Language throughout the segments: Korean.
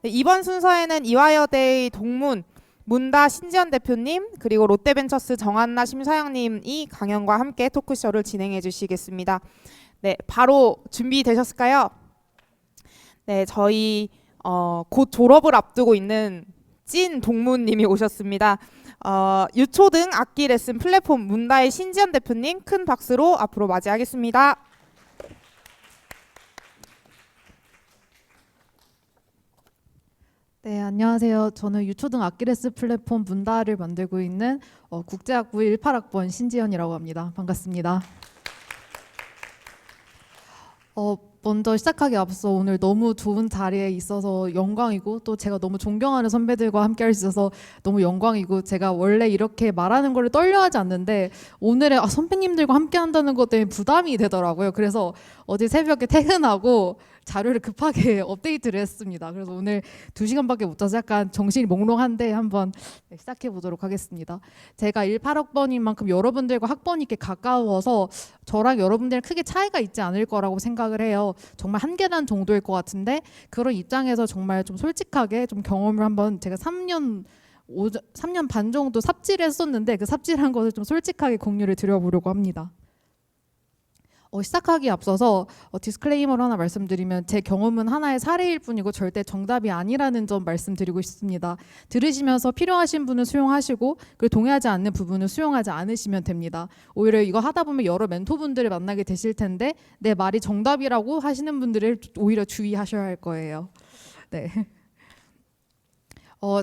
네, 이번 순서에는 이화여대의 동문 문다 신지연 대표님 그리고 롯데벤처스 정한나 심사영님이 강연과 함께 토크쇼를 진행해 주시겠습니다. 네, 바로 준비되셨을까요? 네, 저희 곧 졸업을 앞두고 있는 찐 동문님이 오셨습니다. 유초등 악기 레슨 플랫폼 문다의 신지연 대표님 큰 박수로 앞으로 맞이하겠습니다. 네, 안녕하세요. 저는 유초등 악기레스 플랫폼 문다를 만들고 있는 국제학부 18학번 신지연이라고 합니다. 반갑습니다. 먼저 시작하기 앞서 오늘 너무 좋은 자리에 있어서 영광이고 또 제가 너무 존경하는 선배들과 함께 할 수 있어서 너무 영광이고 제가 원래 이렇게 말하는 거를 떨려하지 않는데 오늘의 선배님들과 함께 한다는 것 때문에 부담이 되더라고요. 그래서 어제 새벽에 퇴근하고 자료를 급하게 업데이트를 했습니다. 그래서 오늘 2시간밖에 못 자서 약간 정신이 몽롱한데 한번 시작해 보도록 하겠습니다. 제가 18학번인 만큼 여러분들과 학번이 이렇게 가까워서 저랑 여러분들은 크게 차이가 있지 않을 거라고 생각을 해요. 정말 한 계단 정도일 것 같은데 그런 입장에서 정말 좀 솔직하게 좀 경험을 한번 제가 3년 반 정도 삽질을 했었는데 그 삽질한 것을 좀 솔직하게 공유를 드려보려고 합니다. 시작하기에 앞서서 디스클레이머를 하나 말씀드리면 제 경험은 하나의 사례일 뿐이고 절대 정답이 아니라는 점 말씀드리고 싶습니다. 들으시면서 필요하신 분은 수용하시고 그리고 동의하지 않는 부분은 수용하지 않으시면 됩니다. 오히려 이거 하다 보면 여러 멘토분들을 만나게 되실 텐데 내 말이 정답이라고 하시는 분들을 오히려 주의하셔야 할 거예요. 네.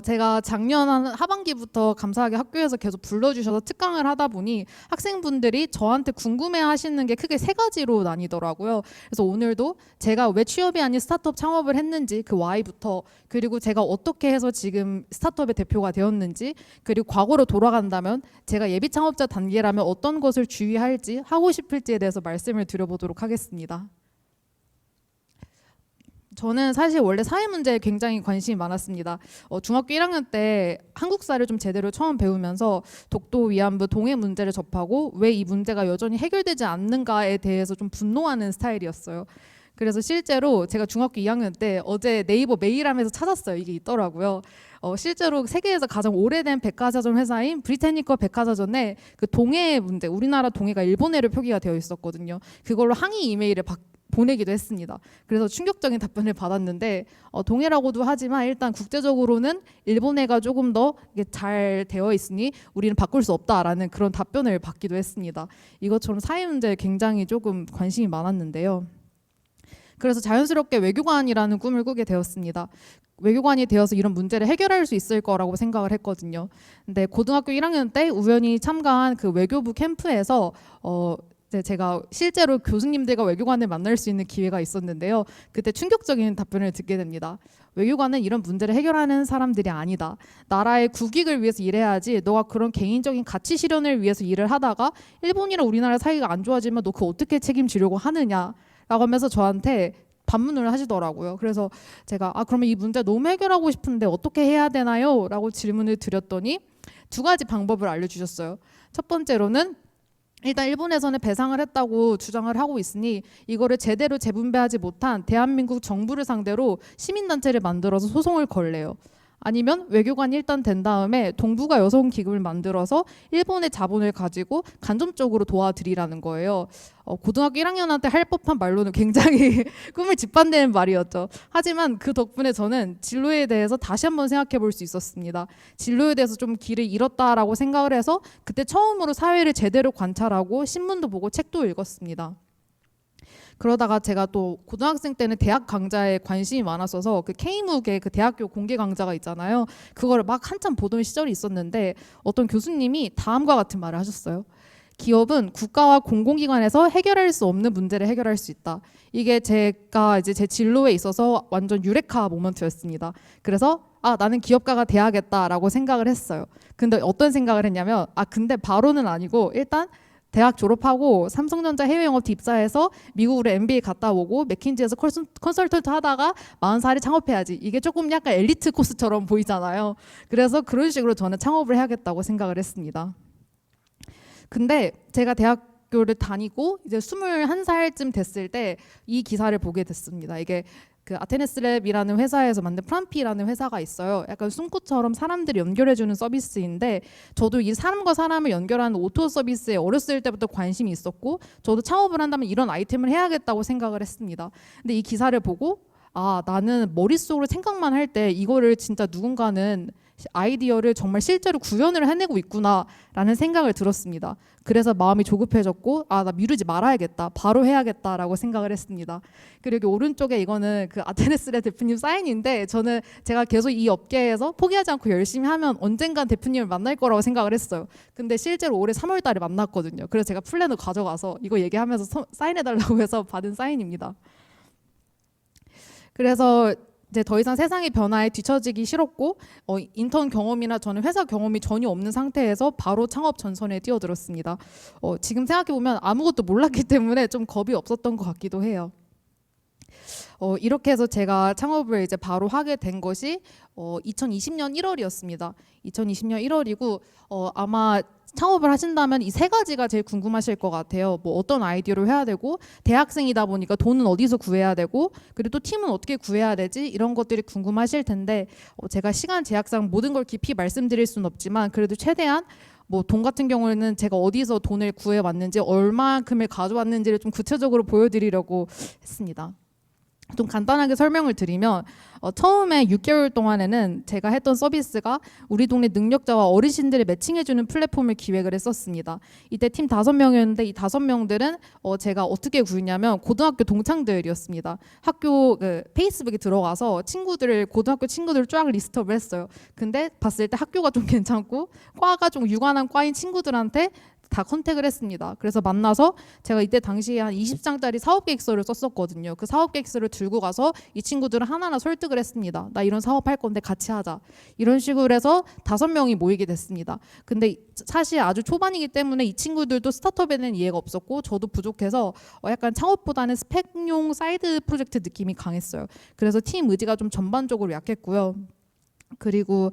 제가 작년 하반기부터 감사하게 학교에서 계속 불러주셔서 특강을 하다 보니 학생분들이 저한테 궁금해하시는 게 크게 3가지로 나뉘더라고요. 그래서 오늘도 제가 왜 취업이 아닌 스타트업 창업을 했는지 그 Y부터 그리고 제가 어떻게 해서 지금 스타트업의 대표가 되었는지 그리고 과거로 돌아간다면 제가 예비 창업자 단계라면 어떤 것을 주의할지 하고 싶을지에 대해서 말씀을 드려보도록 하겠습니다. 저는 사실 원래 사회 문제에 굉장히 관심이 많았습니다. 중학교 1학년 때 한국사를 좀 제대로 처음 배우면서 독도 위안부 동해 문제를 접하고 왜 이 문제가 여전히 해결되지 않는가에 대해서 좀 분노하는 스타일이었어요. 그래서 실제로 제가 중학교 2학년 때 어제 네이버 메일함에서 찾았어요. 이게 있더라고요. 실제로 세계에서 가장 오래된 백과사전 회사인 브리테니커 백과사전에 그 동해 문제, 우리나라 동해가 일본해로 표기가 되어 있었거든요. 그걸로 항의 이메일을 보내기도 했습니다. 그래서 충격적인 답변을 받았는데 동해라고도 하지만 일단 국제적으로는 일본해가 조금 더 잘 되어 있으니 우리는 바꿀 수 없다라는 그런 답변을 받기도 했습니다. 이것처럼 사회 문제에 굉장히 조금 관심이 많았는데요. 그래서 자연스럽게 외교관이라는 꿈을 꾸게 되었습니다. 외교관이 되어서 이런 문제를 해결할 수 있을 거라고 생각을 했거든요. 근데 고등학교 1학년 때 우연히 참가한 그 외교부 캠프에서 제가 실제로 교수님들과 외교관을 만날 수 있는 기회가 있었는데요. 그때 충격적인 답변을 듣게 됩니다. 외교관은 이런 문제를 해결하는 사람들이 아니다. 나라의 국익을 위해서 일해야지 너가 그런 개인적인 가치 실현을 위해서 일을 하다가 일본이랑 우리나라 사이가 안 좋아지면 너 그거 어떻게 책임지려고 하느냐 라고 하면서 저한테 반문을 하시더라고요. 그래서 제가 그러면 이 문제 너무 해결하고 싶은데 어떻게 해야 되나요? 라고 질문을 드렸더니 2가지 방법을 알려주셨어요. 첫 번째로는 일단 일본에서는 배상을 했다고 주장을 하고 있으니 이거를 제대로 재분배하지 못한 대한민국 정부를 상대로 시민단체를 만들어서 소송을 걸래요. 아니면 외교관이 일단 된 다음에 동북아 여성기금을 만들어서 일본의 자본을 가지고 간접적으로 도와드리라는 거예요. 고등학교 1학년한테 할 법한 말로는 굉장히 꿈을 짓밟는 말이었죠. 하지만 그 덕분에 저는 진로에 대해서 다시 한번 생각해 볼 수 있었습니다. 진로에 대해서 좀 길을 잃었다라고 생각을 해서 그때 처음으로 사회를 제대로 관찰하고 신문도 보고 책도 읽었습니다. 그러다가 제가 또 고등학생 때는 대학 강좌에 관심이 많았어서 그 K무게 그 대학교 공개 강좌가 있잖아요. 그거를 막 한참 보던 시절이 있었는데 어떤 교수님이 다음과 같은 말을 하셨어요. 기업은 국가와 공공기관에서 해결할 수 없는 문제를 해결할 수 있다. 이게 제가 이제 제 진로에 있어서 완전 유레카 모먼트였습니다. 그래서 나는 기업가가 돼야겠다라고 생각을 했어요. 근데 어떤 생각을 했냐면 근데 바로는 아니고 일단 대학 졸업하고 삼성전자 해외 영업팀 입사해서 미국으로 MBA 갔다 오고 맥킨지에서 컨설턴트 하다가 40살에 창업해야지. 이게 조금 약간 엘리트 코스처럼 보이잖아요. 그래서 그런 식으로 저는 창업을 해야겠다고 생각을 했습니다. 근데 제가 대학교를 다니고 이제 21살쯤 됐을 때 이 기사를 보게 됐습니다. 이게 그 아테네스랩이라는 회사에서 만든 프람피라는 회사가 있어요. 약간 숨꽃처럼 사람들을 연결해주는 서비스인데 저도 이 사람과 사람을 연결하는 오토 서비스에 어렸을 때부터 관심이 있었고 저도 창업을 한다면 이런 아이템을 해야겠다고 생각을 했습니다. 근데 이 기사를 보고 아, 나는 머릿속으로 생각만 할 때 이거를 진짜 누군가는 아이디어를 정말 실제로 구현을 해내고 있구나라는 생각을 들었습니다. 그래서 마음이 조급해졌고 아, 나 미루지 말아야겠다. 바로 해야겠다라고 생각을 했습니다. 그리고 여기 오른쪽에 이거는 그 아테네스랩 대표님 사인인데 저는 제가 계속 이 업계에서 포기하지 않고 열심히 하면 언젠간 대표님을 만날 거라고 생각을 했어요. 근데 실제로 올해 3월 달에 만났거든요. 그래서 제가 플랜을 가져가서 이거 얘기하면서 사인해달라고 해서 받은 사인입니다. 그래서 이제 더 이상 세상의 변화에 뒤처지기 싫었고 인턴 경험이나 저는 회사 경험이 전혀 없는 상태에서 바로 창업 전선에 뛰어들었습니다. 지금 생각해보면 아무것도 몰랐기 때문에 좀 겁이 없었던 것 같기도 해요. 이렇게 해서 제가 창업을 이제 바로 하게 된 것이 2020년 1월이었습니다. 2020년 1월이고 아마 창업을 하신다면 이 세 가지가 제일 궁금하실 것 같아요. 뭐 어떤 아이디어를 해야 되고 대학생이다 보니까 돈은 어디서 구해야 되고 그리고 또 팀은 어떻게 구해야 되지 이런 것들이 궁금하실 텐데 제가 시간 제약상 모든 걸 깊이 말씀드릴 수는 없지만 그래도 최대한 뭐 돈 같은 경우에는 제가 어디서 돈을 구해왔는지 얼마큼을 가져왔는지를 좀 구체적으로 보여드리려고 했습니다. 좀 간단하게 설명을 드리면 처음에 6개월 동안에는 제가 했던 서비스가 우리 동네 능력자와 어르신들을 매칭해주는 플랫폼을 기획을 했었습니다. 이때 팀 5명이었는데 이 5명들은 제가 어떻게 구했냐면 고등학교 동창들이었습니다. 학교 그 페이스북에 들어가서 고등학교 친구들을 쫙 리스트업을 했어요. 근데 봤을 때 학교가 좀 괜찮고 과가 좀 유관한 과인 친구들한테 다 컨택을 했습니다. 그래서 만나서 제가 이때 당시에 한 20장짜리 사업계획서를 썼었거든요. 그 사업계획서를 들고 가서 이 친구들을 하나하나 설득을 했습니다. 나 이런 사업할 건데 같이 하자. 이런 식으로 해서 5명이 모이게 됐습니다. 근데 사실 아주 초반이기 때문에 이 친구들도 스타트업에 대한 이해가 없었고 저도 부족해서 약간 창업보다는 스펙용 사이드 프로젝트 느낌이 강했어요. 그래서 팀 의지가 좀 전반적으로 약했고요. 그리고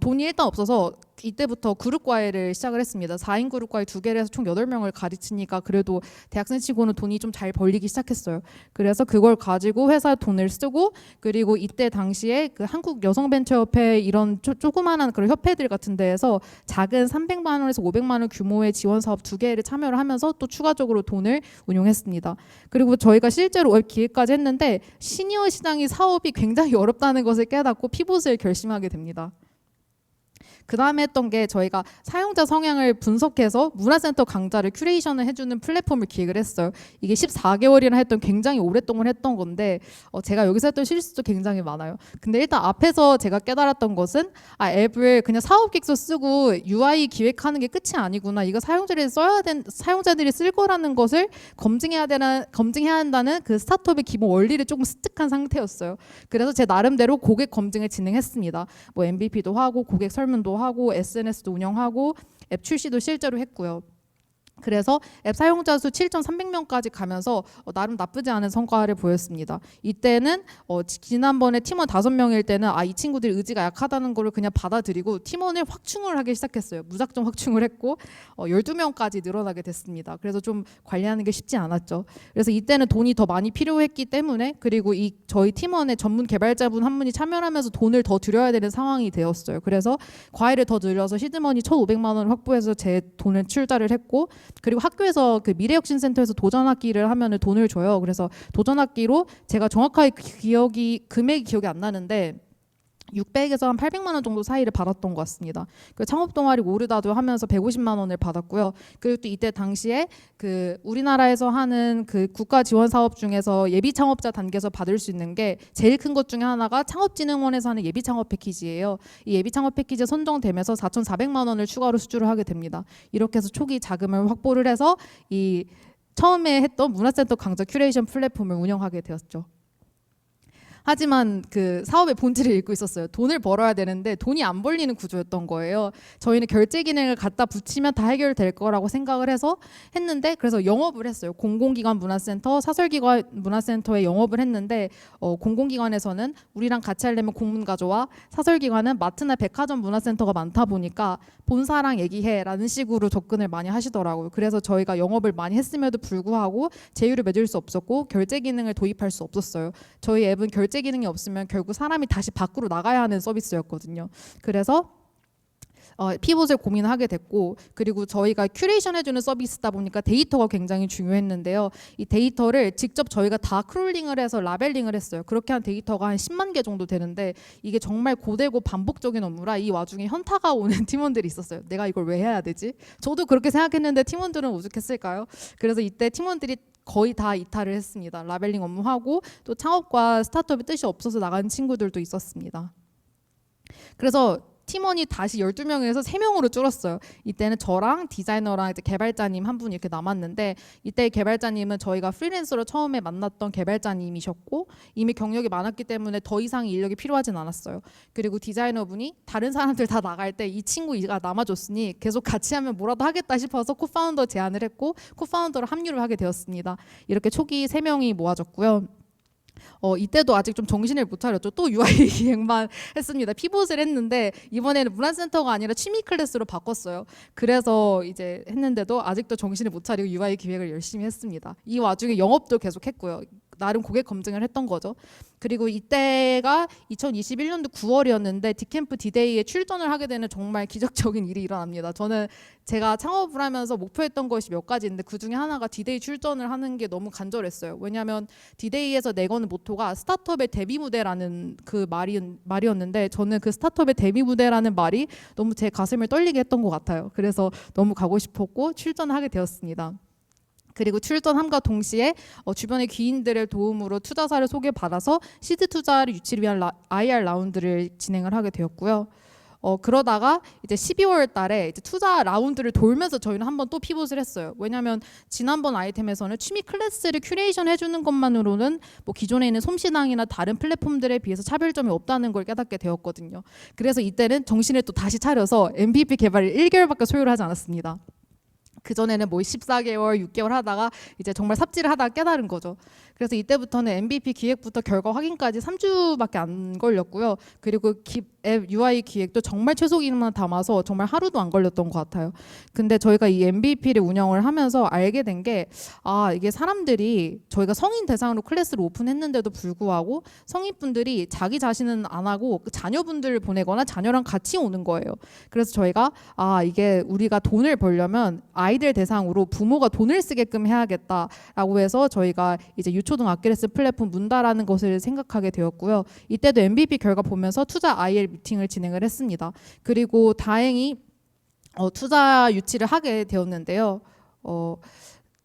돈이 일단 없어서 이때부터 그룹 과외를 시작을 했습니다. 4인 그룹 과외 2개를 해서 총 8명을 가르치니까 그래도 대학생 치고는 돈이 좀 잘 벌리기 시작했어요. 그래서 그걸 가지고 회사에 돈을 쓰고 그리고 이때 당시에 그 한국 여성벤처협회 이런 조그마한 그런 협회들 같은 데에서 작은 300만 원에서 500만 원 규모의 지원 사업 2개를 참여를 하면서 또 추가적으로 돈을 운용했습니다. 그리고 저희가 실제로 웹 기획까지 했는데 시니어 시장이 사업이 굉장히 어렵다는 것을 깨닫고 피봇을 결심하게 됩니다. 그 다음에 했던 게 저희가 사용자 성향을 분석해서 문화센터 강좌를 큐레이션을 해주는 플랫폼을 기획을 했어요. 이게 14개월이나 했던 굉장히 오랫동안 했던 건데 제가 여기서 했던 실수도 굉장히 많아요. 근데 일단 앞에서 제가 깨달았던 것은 앱을 그냥 사업계획서 쓰고 UI 기획하는 게 끝이 아니구나. 이거 사용자들이 쓸 거라는 것을 검증해야 한다는 그 스타트업의 기본 원리를 조금 습득한 상태였어요. 그래서 제 나름대로 고객 검증을 진행했습니다. 뭐 MVP도 하고 고객 설문도 하고 SNS도 운영하고 앱 출시도 실제로 했고요. 그래서 앱 사용자 수 7,300명까지 가면서 나름 나쁘지 않은 성과를 보였습니다. 이때는 지난번에 팀원 5명일 때는 이 친구들이 의지가 약하다는 거를 그냥 받아들이고 팀원을 확충을 하기 시작했어요. 무작정 확충을 했고 12명까지 늘어나게 됐습니다. 그래서 좀 관리하는 게 쉽지 않았죠. 그래서 이때는 돈이 더 많이 필요했기 때문에 그리고 저희 팀원의 전문 개발자분 한 분이 참여하면서 돈을 더 들여야 되는 상황이 되었어요. 그래서 과외를 더 늘려서 시드머니 1,500만 원을 확보해서 제 돈을 출자를 했고 그리고 학교에서 그 미래혁신센터에서 도전학기를 하면은 돈을 줘요. 그래서 도전학기로 제가 정확하게 금액이 기억이 안 나는데 600에서 한 800만 원 정도 사이를 받았던 것 같습니다. 그 창업 동아리 오르다도 하면서 150만 원을 받았고요. 그리고 또 이때 당시에 그 우리나라에서 하는 그 국가 지원 사업 중에서 예비 창업자 단계에서 받을 수 있는 게 제일 큰 것 중에 하나가 창업진흥원에서 하는 예비 창업 패키지예요. 이 예비 창업 패키지에 선정되면서 4,400만 원을 추가로 수주를 하게 됩니다. 이렇게 해서 초기 자금을 확보를 해서 이 처음에 했던 문화센터 강좌 큐레이션 플랫폼을 운영하게 되었죠. 하지만 그 사업의 본질을 잃고 있었어요. 돈을 벌어야 되는데 돈이 안 벌리는 구조였던 거예요. 저희는 결제 기능을 갖다 붙이면 다 해결될 거라고 생각을 해서 했는데, 그래서 영업을 했어요. 공공기관 문화센터, 사설기관 문화센터에 영업을 했는데 공공기관에서는 우리랑 같이 하려면 공문 가져와, 사설기관은 마트나 백화점 문화센터가 많다 보니까 본사랑 얘기해라는 식으로 접근을 많이 하시더라고요. 그래서 저희가 영업을 많이 했음에도 불구하고 제휴를 맺을 수 없었고 결제 기능을 도입할 수 없었어요. 저희 앱은 결제 기능이 없으면 결국 사람이 다시 밖으로 나가야 하는 서비스였거든요. 그래서 피봇을 고민하게 됐고, 그리고 저희가 큐레이션 해주는 서비스다 보니까 데이터가 굉장히 중요했는데요. 이 데이터를 직접 저희가 다 크롤링을 해서 라벨링을 했어요. 그렇게 한 데이터가 한 10만 개 정도 되는데 이게 정말 고되고 반복적인 업무라 이 와중에 현타가 오는 팀원들이 있었어요. 내가 이걸 왜 해야 되지? 저도 그렇게 생각했는데 팀원들은 오죽했을까요? 그래서 이때 팀원들이 거의 다 이탈을 했습니다. 라벨링 업무하고 또 창업과 스타트업의 뜻이 없어서 나간 친구들도 있었습니다. 그래서 팀원이 다시 12명에서 3명으로 줄었어요. 이때는 저랑 디자이너랑 이제 개발자님 한 분이 이렇게 남았는데, 이때 개발자님은 저희가 프리랜서로 처음에 만났던 개발자님이셨고 이미 경력이 많았기 때문에 더 이상 인력이 필요하진 않았어요. 그리고 디자이너분이 다른 사람들 다 나갈 때 이 친구가 남아줬으니 계속 같이 하면 뭐라도 하겠다 싶어서 코파운더 제안을 했고 코파운더로 합류를 하게 되었습니다. 이렇게 초기 3명이 모아졌고요. 이때도 아직 좀 정신을 못 차렸죠. 또 UI 기획만 했습니다. 피봇을 했는데 이번에는 문화센터가 아니라 취미 클래스로 바꿨어요. 그래서 이제 했는데도 아직도 정신을 못 차리고 UI 기획을 열심히 했습니다. 이 와중에 영업도 계속 했고요. 나름 고객 검증을 했던 거죠. 그리고 이때가 2021년도 9월이었는데 디캠프 디데이에 출전을 하게 되는 정말 기적적인 일이 일어납니다. 저는 제가 창업을 하면서 목표했던 것이 몇 가지 있는데 그 중에 하나가 디데이 출전을 하는 게 너무 간절했어요. 왜냐하면 디데이에서 내거는 모토가 스타트업의 데뷔 무대라는 그 말이었는데 저는 그 스타트업의 데뷔 무대라는 말이 너무 제 가슴을 떨리게 했던 것 같아요. 그래서 너무 가고 싶었고 출전하게 되었습니다. 그리고 출전함과 동시에 주변의 귀인들의 도움으로 투자사를 소개받아서 시드 투자를 유치를 위한 IR 라운드를 진행을 하게 되었고요. 그러다가 이제 12월 달에 이제 투자 라운드를 돌면서 저희는 한번 또 피봇을 했어요. 왜냐하면 지난번 아이템에서는 취미 클래스를 큐레이션 해주는 것만으로는 뭐 기존에 있는 솜씨당이나 다른 플랫폼들에 비해서 차별점이 없다는 걸 깨닫게 되었거든요. 그래서 이때는 정신을 또 다시 차려서 MVP 개발을 1개월밖에 소요를 하지 않았습니다. 그전에는 뭐 14개월, 6개월 하다가 이제 정말 삽질을 하다가 깨달은 거죠. 그래서 이때부터는 MVP 기획부터 결과 확인까지 3주밖에 안 걸렸고요. 그리고 앱 UI 기획도 정말 최소 기능만 담아서 정말 하루도 안 걸렸던 것 같아요. 근데 저희가 이 MVP를 운영을 하면서 알게 된 게 이게 사람들이 저희가 성인 대상으로 클래스를 오픈했는데도 불구하고 성인분들이 자기 자신은 안 하고 자녀분들을 보내거나 자녀랑 같이 오는 거예요. 그래서 저희가 이게 우리가 돈을 벌려면 아이들 대상으로 부모가 돈을 쓰게끔 해야겠다라고 해서 저희가 이제 유초등 아킬레스 플랫폼 문다라는 것을 생각하게 되었고요. 이때도 MVP 결과 보면서 투자 IL 미팅을 진행을 했습니다. 그리고 다행히 투자 유치를 하게 되었는데요.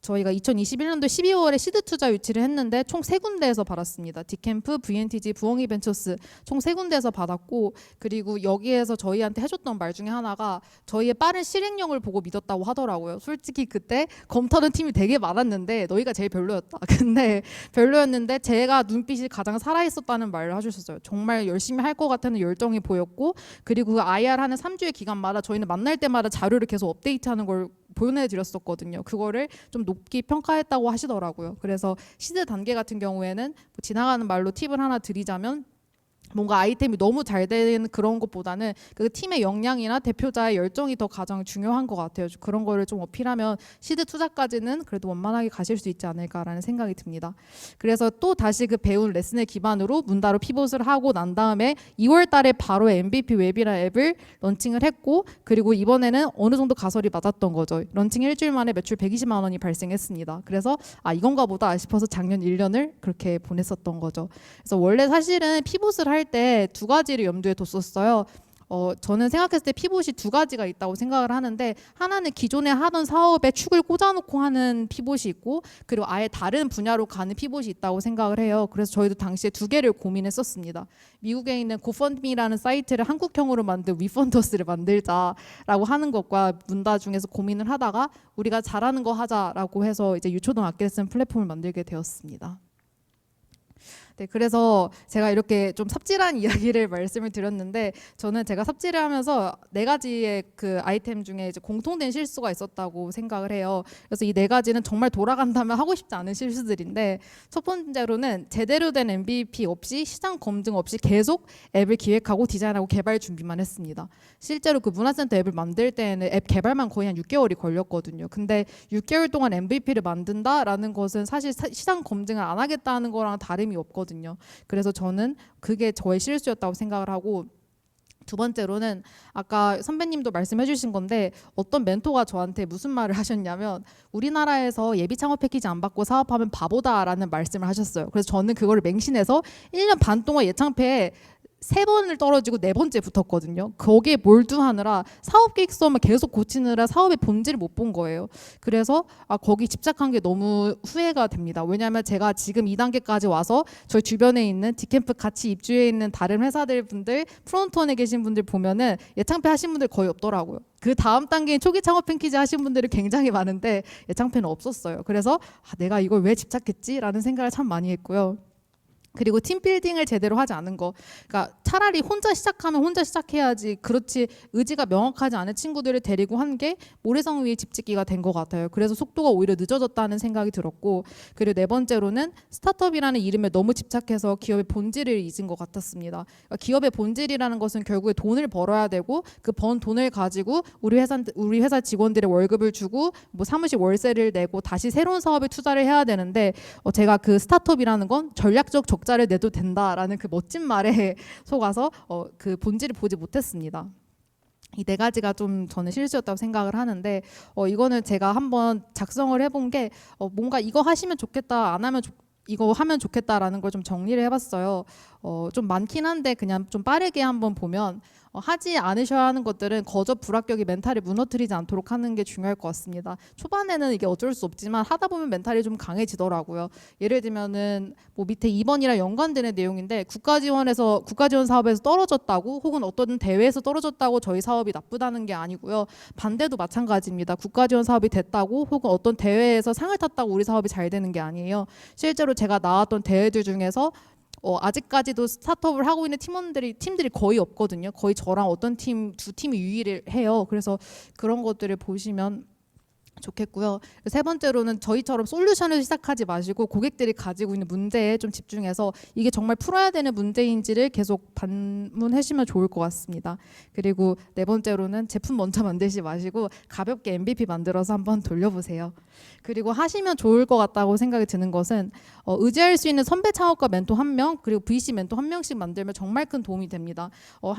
저희가 2021년도 12월에 시드 투자 유치를 했는데 총 3군데에서 받았습니다. 디캠프, VNTG, 부엉이 벤처스 총 3군데에서 받았고, 그리고 여기에서 저희한테 해줬던 말 중에 하나가 저희의 빠른 실행력을 보고 믿었다고 하더라고요. 솔직히 그때 검토하는 팀이 되게 많았는데 너희가 제일 별로였다. 근데 별로였는데 제가 눈빛이 가장 살아있었다는 말을 해주셨어요. 정말 열심히 할 것 같다는 열정이 보였고, 그리고 그 IR 하는 3주의 기간마다 저희는 만날 때마다 자료를 계속 업데이트하는 걸 보내드렸었거든요. 그거를 좀 높게 평가했다고 하시더라고요. 그래서 시드 단계 같은 경우에는 지나가는 말로 팁을 하나 드리자면 뭔가 아이템이 너무 잘 되는 그런 것보다는 그 팀의 역량이나 대표자의 열정이 더 가장 중요한 것 같아요. 그런 거를 좀 어필하면 시드 투자까지는 그래도 원만하게 가실 수 있지 않을까라는 생각이 듭니다. 그래서 또 다시 그 배운 레슨을 기반으로 문다로 피봇을 하고 난 다음에 2월 달에 바로 MVP 웹이라는 앱을 런칭을 했고, 그리고 이번에는 어느 정도 가설이 맞았던 거죠. 런칭 일주일 만에 매출 120만 원이 발생했습니다. 그래서 이건가 보다 싶어서 작년 1년을 그렇게 보냈었던 거죠. 그래서 원래 사실은 피봇을 할 때 2가지를 염두에 뒀었어요. 저는 생각했을 때 피봇이 2가지가 있다고 생각을 하는데, 하나는 기존에 하던 사업에 축을 꽂아놓고 하는 피봇이 있고, 그리고 아예 다른 분야로 가는 피봇이 있다고 생각을 해요. 그래서 저희도 당시에 2개를 고민했었습니다. 미국에 있는 고펀드미라는 사이트를 한국형으로 만든 위펀더스를 만들자라고 하는 것과 문다 중에서 고민을 하다가 우리가 잘하는 거 하자라고 해서 이제 유초등 아킬레스 플랫폼을 만들게 되었습니다. 네, 그래서 제가 이렇게 좀 삽질한 이야기를 말씀을 드렸는데 저는 제가 삽질을 하면서 네 가지의 그 아이템 중에 이제 공통된 실수가 있었다고 생각을 해요. 그래서 이 네 가지는 정말 돌아간다면 하고 싶지 않은 실수들인데 첫 번째로는 제대로 된 MVP 없이 시장 검증 없이 계속 앱을 기획하고 디자인하고 개발 준비만 했습니다. 실제로 그 문화센터 앱을 만들 때에는 앱 개발만 거의 한 6개월이 걸렸거든요. 근데 6개월 동안 MVP를 만든다라는 것은 사실 시장 검증을 안 하겠다는 거랑 다름이 없거든요. 그래서 저는 그게 저의 실수였다고 생각을 하고 두 번째로는 아까 선배님도 말씀해 주신 건데 어떤 멘토가 저한테 무슨 말을 하셨냐면 우리나라에서 예비 창업 패키지 안 받고 사업하면 바보다라는 말씀을 하셨어요. 그래서 저는 그거를 맹신해서 1년 반 동안 예창패에 3번을 떨어지고 4번째 붙었거든요. 거기에 몰두하느라 사업 계획서만 계속 고치느라 사업의 본질을 못 본 거예요. 그래서 거기 집착한 게 너무 후회가 됩니다. 왜냐하면 제가 지금 2단계까지 와서 저희 주변에 있는 디캠프 같이 입주해 있는 다른 회사들 분들 프론트원에 계신 분들 보면은 예창패 하신 분들 거의 없더라고요. 그 다음 단계인 초기 창업 패키지 하신 분들이 굉장히 많은데 예창패는 없었어요. 그래서 내가 이걸 왜 집착했지라는 생각을 참 많이 했고요. 그리고 팀 빌딩을 제대로 하지 않은 거. 그러니까 차라리 혼자 시작하면 혼자 시작해야지. 그렇지 의지가 명확하지 않은 친구들을 데리고 한 게 모래성 위에 집짓기가 된 것 같아요. 그래서 속도가 오히려 늦어졌다는 생각이 들었고 그리고 네 번째로는 스타트업이라는 이름에 너무 집착해서 기업의 본질을 잊은 것 같았습니다. 그러니까 기업의 본질이라는 것은 결국에 돈을 벌어야 되고 그 번 돈을 가지고 우리 회사 직원들의 월급을 주고 뭐 사무실 월세를 내고 다시 새로운 사업에 투자를 해야 되는데 제가 그 스타트업이라는 건 전략적 적자를 내도 된다라는 그 멋진 말에 속아서 그 본질을 보지 못했습니다. 이 네 가지가 좀 저는 실수였다고 생각을 하는데 이거는 제가 한번 작성을 해본 게 뭔가 이거 하시면 좋겠다 안 하면 이거 하면 좋겠다라는 걸 좀 정리를 해봤어요. 좀 많긴 한데 그냥 좀 빠르게 한번 보면 하지 않으셔야 하는 것들은 거저 불합격이 멘탈을 무너뜨리지 않도록 하는 게 중요할 것 같습니다. 초반에는 이게 어쩔 수 없지만 하다 보면 멘탈이 좀 강해지더라고요. 예를 들면은 뭐 밑에 2번이랑 연관되는 내용인데 국가지원 사업에서 떨어졌다고 혹은 어떤 대회에서 떨어졌다고 저희 사업이 나쁘다는 게 아니고요. 반대도 마찬가지입니다. 국가지원 사업이 됐다고 혹은 어떤 대회에서 상을 탔다고 우리 사업이 잘 되는 게 아니에요. 실제로 제가 나왔던 대회들 중에서 아직까지도 스타트업을 하고 있는 팀들이 거의 없거든요. 거의 저랑 어떤 두 팀이 유일해요. 그래서 그런 것들을 보시면 좋겠고요. 세 번째로는 저희처럼 솔루션을 시작하지 마시고 고객들이 가지고 있는 문제에 좀 집중해서 이게 정말 풀어야 되는 문제인지를 계속 반문하시면 좋을 것 같습니다. 그리고 네 번째로는 제품 먼저 만들지 마시고 가볍게 MVP 만들어서 한번 돌려보세요. 그리고 하시면 좋을 것 같다고 생각이 드는 것은 의지할 수 있는 선배 창업가 멘토 1명 그리고 VC 멘토 1명씩 만들면 정말 큰 도움이 됩니다.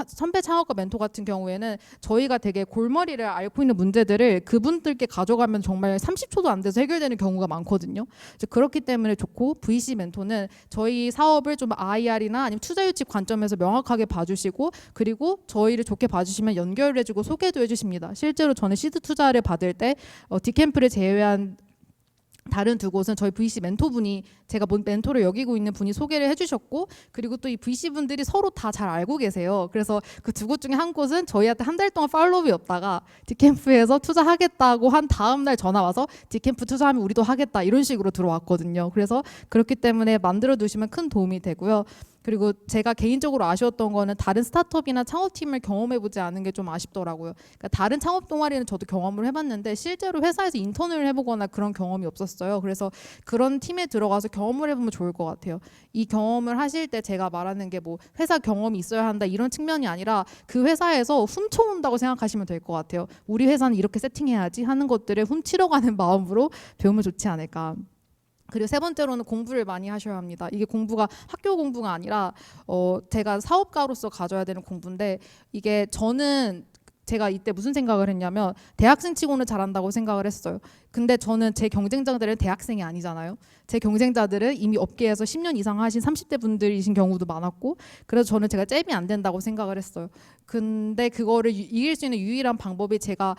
선배 창업가 멘토 같은 경우에는 저희가 되게 골머리를 앓고 있는 문제들을 그분들께 가져가면 정말 30초도 안 돼서 해결되는 경우가 많거든요. 그렇기 때문에 좋고 VC 멘토는 저희 사업을 좀 IR이나 아니면 투자 유치 관점에서 명확하게 봐주시고 그리고 저희를 좋게 봐주시면 연결을 해주고 소개도 해주십니다. 실제로 저는 시드 투자를 받을 때 디캠프를 제외한 다른 두 곳은 저희 VC 멘토분이 제가 멘토를 여기고 있는 분이 소개를 해주셨고 그리고 또 이 VC 분들이 서로 다 잘 알고 계세요. 그래서 그 두 곳 중에 한 곳은 저희한테 한 달 동안 팔로우업이 없다가 디캠프에서 투자하겠다고 한 다음 날 전화 와서 디캠프 투자하면 우리도 하겠다 이런 식으로 들어왔거든요. 그래서 그렇기 때문에 만들어 두시면 큰 도움이 되고요. 그리고 제가 개인적으로 아쉬웠던 거는 다른 스타트업이나 창업팀을 경험해보지 않은 게 좀 아쉽더라고요. 그러니까 다른 창업 동아리는 저도 경험을 해봤는데 실제로 회사에서 인턴을 해보거나 그런 경험이 없었어요. 그래서 그런 팀에 들어가서 경험을 해보면 좋을 것 같아요. 이 경험을 하실 때 제가 말하는 게 뭐 회사 경험이 있어야 한다 이런 측면이 아니라 그 회사에서 훔쳐온다고 생각하시면 될 것 같아요. 우리 회사는 이렇게 세팅해야지 하는 것들을 훔치러 가는 마음으로 배우면 좋지 않을까. 그리고 세 번째로는 공부를 많이 하셔야 합니다. 이게 공부가 학교 공부가 아니라 제가 사업가로서 가져야 되는 공부인데 이게 저는 제가 이때 무슨 생각을 했냐면 대학생 치고는 잘한다고 생각을 했어요. 근데 저는 제 경쟁자들은 대학생이 아니잖아요. 제 경쟁자들은 이미 업계에서 10년 이상 하신 30대 분들이신 경우도 많았고 그래서 저는 제가 잽이 안 된다고 생각을 했어요. 근데 그거를 이길 수 있는 유일한 방법이 제가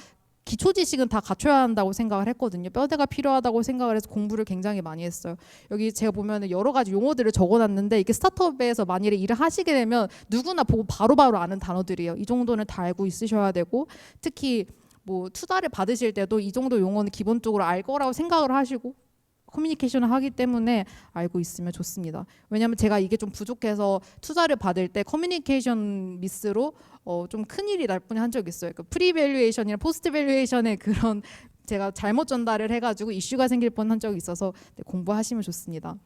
기초 지식은 다 갖춰야 한다고 생각을 했거든요. 뼈대가 필요하다고 생각을 해서 공부를 굉장히 많이 했어요. 여기 제가 보면 여러 가지 용어들을 적어놨는데 이게 스타트업에서 만일에 일을 하시게 되면 누구나 보고 바로바로 아는 단어들이에요. 이 정도는 다 알고 있으셔야 되고 특히 뭐 투자를 받으실 때도 이 정도 용어는 기본적으로 알 거라고 생각을 하시고 커뮤니케이션을 하기 때문에 알고 있으면 좋습니다. 왜냐하면 제가 이게 좀 부족해서 투자를 받을 때 커뮤니케이션 미스로 좀 큰일이 날 뻔히 한 적이 있어요. 그 프리밸류에이션이랑 포스트 밸류에이션의 그런 제가 잘못 전달을 해가지고 이슈가 생길 뻔한 적이 있어서 공부하시면 좋습니다.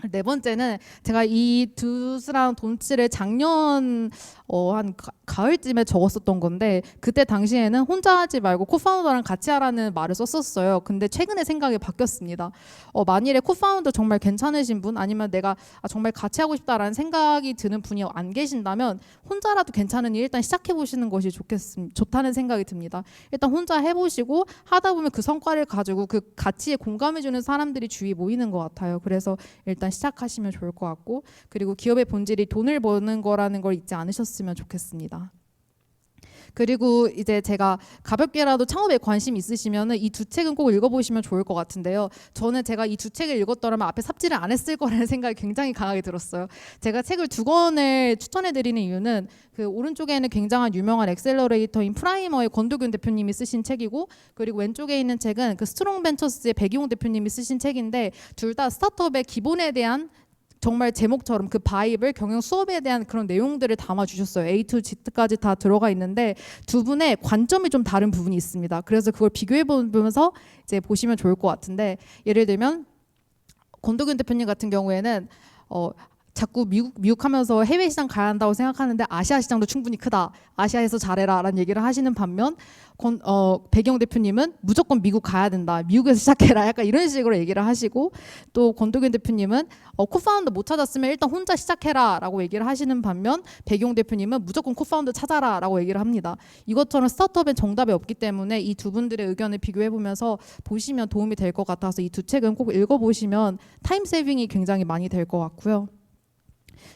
네 번째는 제가 이 두스랑 돈츠를 작년 한 가을쯤에 적었었던 건데 그때 당시에는 혼자 하지 말고 코파운더랑 같이 하라는 말을 썼었어요. 근데 최근에 생각이 바뀌었습니다. 만일에 코파운더 정말 괜찮으신 분 아니면 내가 정말 같이 하고 싶다라는 생각이 드는 분이 안 계신다면 혼자라도 괜찮으니 일단 시작해 보시는 것이 좋다는 생각이 듭니다. 일단 혼자 해보시고 하다 보면 그 성과를 가지고 그 가치에 공감해주는 사람들이 주위에 모이는 것 같아요. 그래서 일단 시작하시면 좋을 것 같고 그리고 기업의 본질이 돈을 버는 거라는 걸 잊지 않으셨으면 좋겠습니다. 그리고 이제 제가 가볍게라도 창업에 관심 있으시면은 이 두 책은 꼭 읽어보시면 좋을 것 같은데요. 저는 제가 이 두 책을 읽었더라면 앞에 삽질을 안 했을 거라는 생각이 굉장히 강하게 들었어요. 제가 책을 두 권을 추천해드리는 이유는 그 오른쪽에는 굉장한 유명한 엑셀러레이터인 프라이머의 권도균 대표님이 쓰신 책이고 그리고 왼쪽에 있는 책은 그 스트롱 벤처스의 백이용 대표님이 쓰신 책인데 둘 다 스타트업의 기본에 대한 정말 제목처럼 그 바이블 경영 수업에 대한 그런 내용들을 담아주셨어요. A to Z까지 다 들어가 있는데 두 분의 관점이 좀 다른 부분이 있습니다. 그래서 그걸 비교해 보면서 이제 보시면 좋을 것 같은데 예를 들면 권도균 대표님 같은 경우에는 자꾸 미국 하면서 해외 시장 가야 한다고 생각하는데 아시아 시장도 충분히 크다. 아시아에서 잘해라 라는 얘기를 하시는 반면 백영 대표님은 무조건 미국 가야 된다. 미국에서 시작해라. 약간 이런 식으로 얘기를 하시고 또 권도균 대표님은 코파운더 못 찾았으면 일단 혼자 시작해라 라고 얘기를 하시는 반면 백용 대표님은 무조건 코파운더 찾아라 라고 얘기를 합니다. 이것처럼 스타트업엔 정답이 없기 때문에 이 두 분들의 의견을 비교해 보면서 보시면 도움이 될 것 같아서 이 두 책은 꼭 읽어보시면 타임 세이빙이 굉장히 많이 될 것 같고요.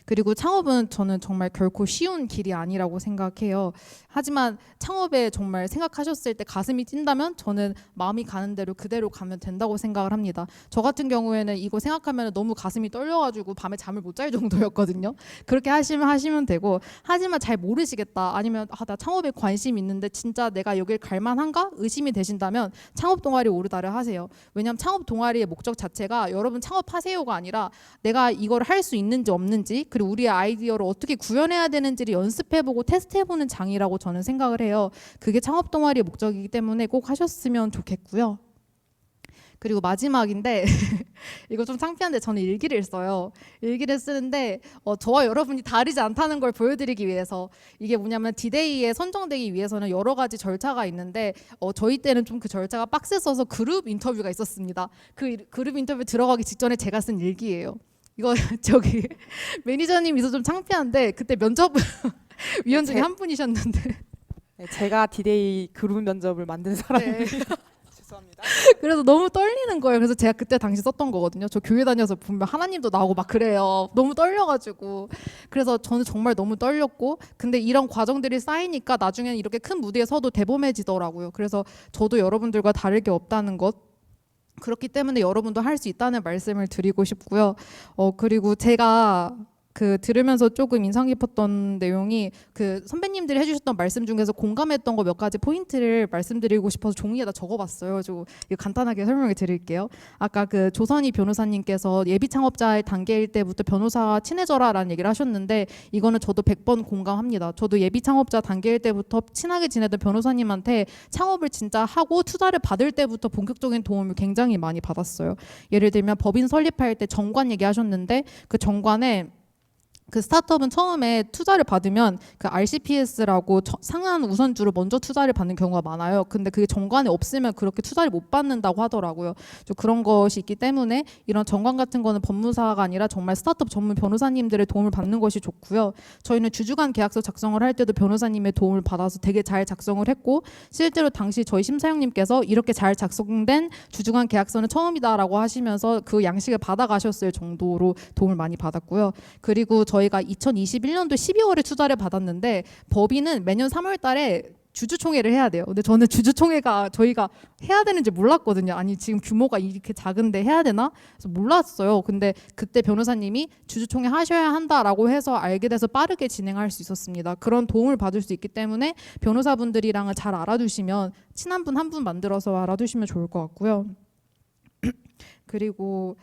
그리고 창업은 저는 정말 결코 쉬운 길이 아니라고 생각해요. 하지만 창업에 정말 생각하셨을 때 가슴이 찐다면 저는 마음이 가는 대로 그대로 가면 된다고 생각을 합니다. 저 같은 경우에는 이거 생각하면 너무 가슴이 떨려가지고 밤에 잠을 못 잘 정도였거든요. 그렇게 하시면 되고 하지만 잘 모르시겠다 아니면 나 창업에 관심 있는데 진짜 내가 여길 갈 만한가 의심이 되신다면 창업 동아리 오르다를 하세요. 왜냐하면 창업 동아리의 목적 자체가 여러분 창업하세요가 아니라 내가 이걸 할 수 있는지 없는지 그리고 우리의 아이디어를 어떻게 구현해야 되는지를 연습해보고 테스트해보는 장이라고 저는 생각을 해요. 그게 창업 동아리의 목적이기 때문에 꼭 하셨으면 좋겠고요. 그리고 마지막인데 이거 좀 창피한데 저는 일기를 써요. 일기를 쓰는데 저와 여러분이 다르지 않다는 걸 보여드리기 위해서 이게 뭐냐면 디데이에 선정되기 위해서는 여러 가지 절차가 있는데 저희 때는 좀 그 절차가 빡셌어서 그룹 인터뷰가 있었습니다. 그 그룹 인터뷰 들어가기 직전에 제가 쓴 일기예요. 이거 저기 매니저님 있어 좀 창피한데 그때 면접 위원 중에 한 분이셨는데 네, 제가 디데이 그룹 면접을 만든 사람이에요. 네. 죄송합니다. 그래서 너무 떨리는 거예요. 그래서 제가 그때 당시 썼던 거거든요. 저 교회 다녀서 보면 하나님도 나오고 막 그래요. 너무 떨려가지고. 그래서 저는 정말 너무 떨렸고 근데 이런 과정들이 쌓이니까 나중에는 이렇게 큰 무대에 서도 대범해지더라고요. 그래서 저도 여러분들과 다를 게 없다는 것 그렇기 때문에 여러분도 할 수 있다는 말씀을 드리고 싶고요. 그리고 제가 들으면서 조금 인상 깊었던 내용이 선배님들이 해주셨던 말씀 중에서 공감했던 거 몇 가지 포인트를 말씀드리고 싶어서 종이에다 적어봤어요. 이거 간단하게 설명해 드릴게요. 아까 조선희 변호사님께서 예비 창업자의 단계일 때부터 변호사와 친해져라라는 얘기를 하셨는데 이거는 저도 100번 공감합니다. 저도 예비 창업자 단계일 때부터 친하게 지내던 변호사님한테 창업을 진짜 하고 투자를 받을 때부터 본격적인 도움을 굉장히 많이 받았어요. 예를 들면 법인 설립할 때 정관 얘기하셨는데 그 정관에 스타트업은 처음에 투자를 받으면 RCPS라고 상한 우선주로 먼저 투자를 받는 경우가 많아요. 근데 그게 정관에 없으면 그렇게 투자를 못 받는다고 하더라고요. 그런 것이 있기 때문에 이런 정관 같은 거는 법무사가 아니라 정말 스타트업 전문 변호사님들의 도움을 받는 것이 좋고요. 저희는 주주간 계약서 작성을 할 때도 변호사님의 도움을 받아서 되게 잘 작성을 했고 실제로 당시 저희 심사위원님께서 이렇게 잘 작성된 주주간 계약서는 처음이다라고 하시면서 그 양식을 받아가셨을 정도로 도움을 많이 받았고요. 그리고 저희가 2021년도 12월에 투자를 받았는데 법인은 매년 3월 달에 주주총회를 해야 돼요. 근데 저는 주주총회가 저희가 해야 되는지 몰랐거든요. 아니 지금 규모가 이렇게 작은데 해야 되나? 그래서 몰랐어요. 근데 그때 변호사님이 주주총회 하셔야 한다라고 해서 알게 돼서 빠르게 진행할 수 있었습니다. 그런 도움을 받을 수 있기 때문에 변호사분들이랑은 잘 알아두시면 친한 분 한 분 만들어서 알아두시면 좋을 것 같고요. 그리고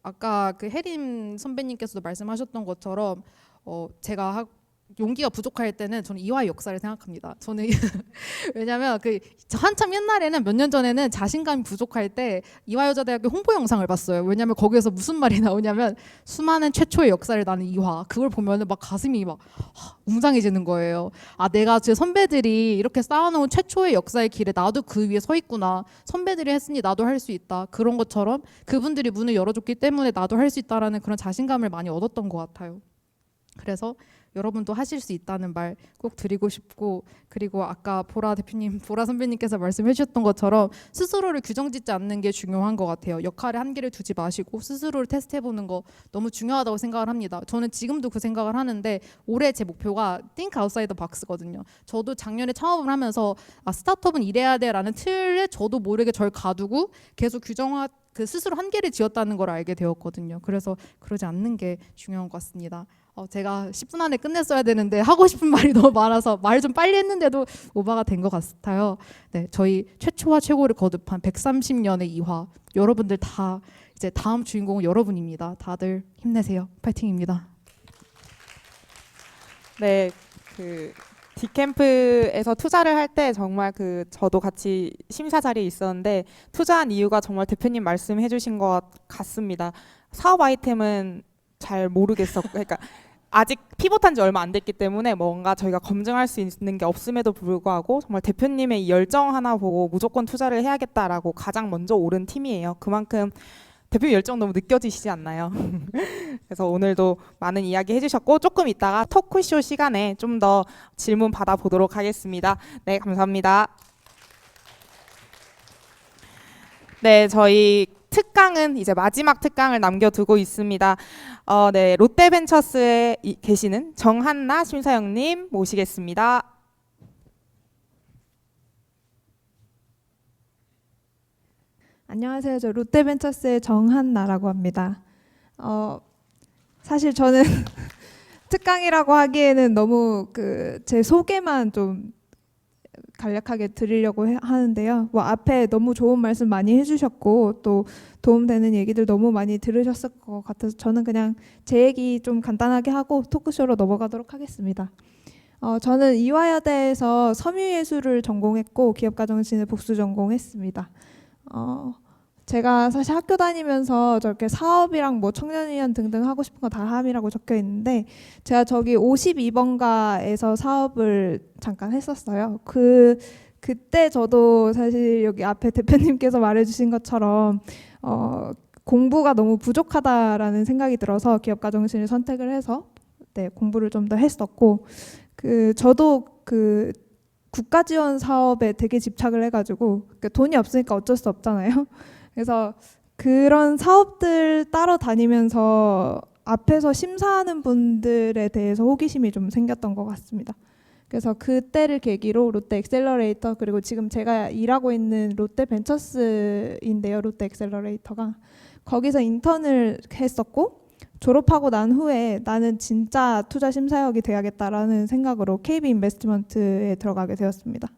아까 그 혜림 선배님께서도 말씀하셨던 것처럼 제가 용기가 부족할 때는 저는 이화의 역사를 생각합니다. 저는 왜냐면 한참 옛날에는 몇 년 전에는 자신감이 부족할 때 이화여자대학교 홍보 영상을 봤어요. 왜냐면 거기에서 무슨 말이 나오냐면 수많은 최초의 역사를 나는 이화. 그걸 보면은 막 가슴이 막 웅장해지는 거예요. 아, 내가 제 선배들이 이렇게 쌓아놓은 최초의 역사의 길에 나도 그 위에 서 있구나. 선배들이 했으니 나도 할 수 있다. 그런 것처럼 그분들이 문을 열어줬기 때문에 나도 할 수 있다라는 그런 자신감을 많이 얻었던 것 같아요. 그래서 여러분도 하실 수 있다는 말 꼭 드리고 싶고, 그리고 아까 보라 선배님께서 말씀해 주셨던 것처럼 스스로를 규정짓지 않는 게 중요한 것 같아요. 역할에 한계를 두지 마시고 스스로를 테스트해보는 거 너무 중요하다고 생각을 합니다. 저는 지금도 그 생각을 하는데 올해 제 목표가 Think Outside the Box거든요. 저도 작년에 창업을 하면서 스타트업은 이래야 돼라는 틀에 저도 모르게 절 가두고 계속 스스로 한계를 지었다는 걸 알게 되었거든요. 그래서 그러지 않는 게 중요한 것 같습니다. 제가 10분 안에 끝냈어야 되는데 하고 싶은 말이 너무 많아서 말 좀 빨리 했는데도 오바가 된 것 같아요. 네, 저희 최초와 최고를 거듭한 130년의 이화, 여러분들 다 이제 다음 주인공은 여러분입니다. 다들 힘내세요. 파이팅입니다. 네, 디캠프에서 투자를 할 때 정말 저도 같이 심사 자리에 있었는데 투자한 이유가 정말 대표님 말씀해주신 것 같습니다. 사업 아이템은 잘 모르겠었고, 그러니까 아직 피봇한 지 얼마 안 됐기 때문에 뭔가 저희가 검증할 수 있는 게 없음에도 불구하고 정말 대표님의 이 열정 하나 보고 무조건 투자를 해야겠다라고 가장 먼저 오른 팀이에요. 그만큼 대표님 열정 너무 느껴지시지 않나요? 그래서 오늘도 많은 이야기 해주셨고 조금 이따가 토크쇼 시간에 좀 더 질문 받아보도록 하겠습니다. 네, 감사합니다. 네, 저희 특강은 이제 마지막 특강을 남겨두고 있습니다. 네, 롯데벤처스에 계시는 정한나 심사영님 모시겠습니다. 안녕하세요. 저 롯데벤처스의 정한나라고 합니다. 사실 저는 특강이라고 하기에는 너무 제 소개만 좀 간략하게 드리려고 하는데요. 뭐 앞에 너무 좋은 말씀 많이 해주셨고 또 도움되는 얘기들 너무 많이 들으셨을 것 같아서 저는 그냥 제 얘기 좀 간단하게 하고 토크쇼로 넘어가도록 하겠습니다. 저는 이화여대에서 섬유예술을 전공했고 기업가정신을 복수 전공했습니다. 제가 사실 학교 다니면서 저렇게 사업이랑 뭐 청년위원 등등 하고 싶은 거 다 함이라고 적혀 있는데 제가 저기 52번가에서 사업을 잠깐 했었어요. 그때 저도 사실 여기 앞에 대표님께서 말해주신 것처럼 공부가 너무 부족하다라는 생각이 들어서 기업가정신을 선택을 해서 공부를 좀 더 했었고 저도 국가 지원 사업에 되게 집착을 해가지고 돈이 없으니까 어쩔 수 없잖아요. 그래서 그런 사업들 따라다니면서 앞에서 심사하는 분들에 대해서 호기심이 좀 생겼던 것 같습니다. 그래서 그때를 계기로 롯데 엑셀러레이터 그리고 지금 제가 일하고 있는 롯데 벤처스인데요. 롯데 엑셀러레이터가 거기서 인턴을 했었고 졸업하고 난 후에 나는 진짜 투자 심사역이 돼야겠다라는 생각으로 KB 인베스트먼트에 들어가게 되었습니다.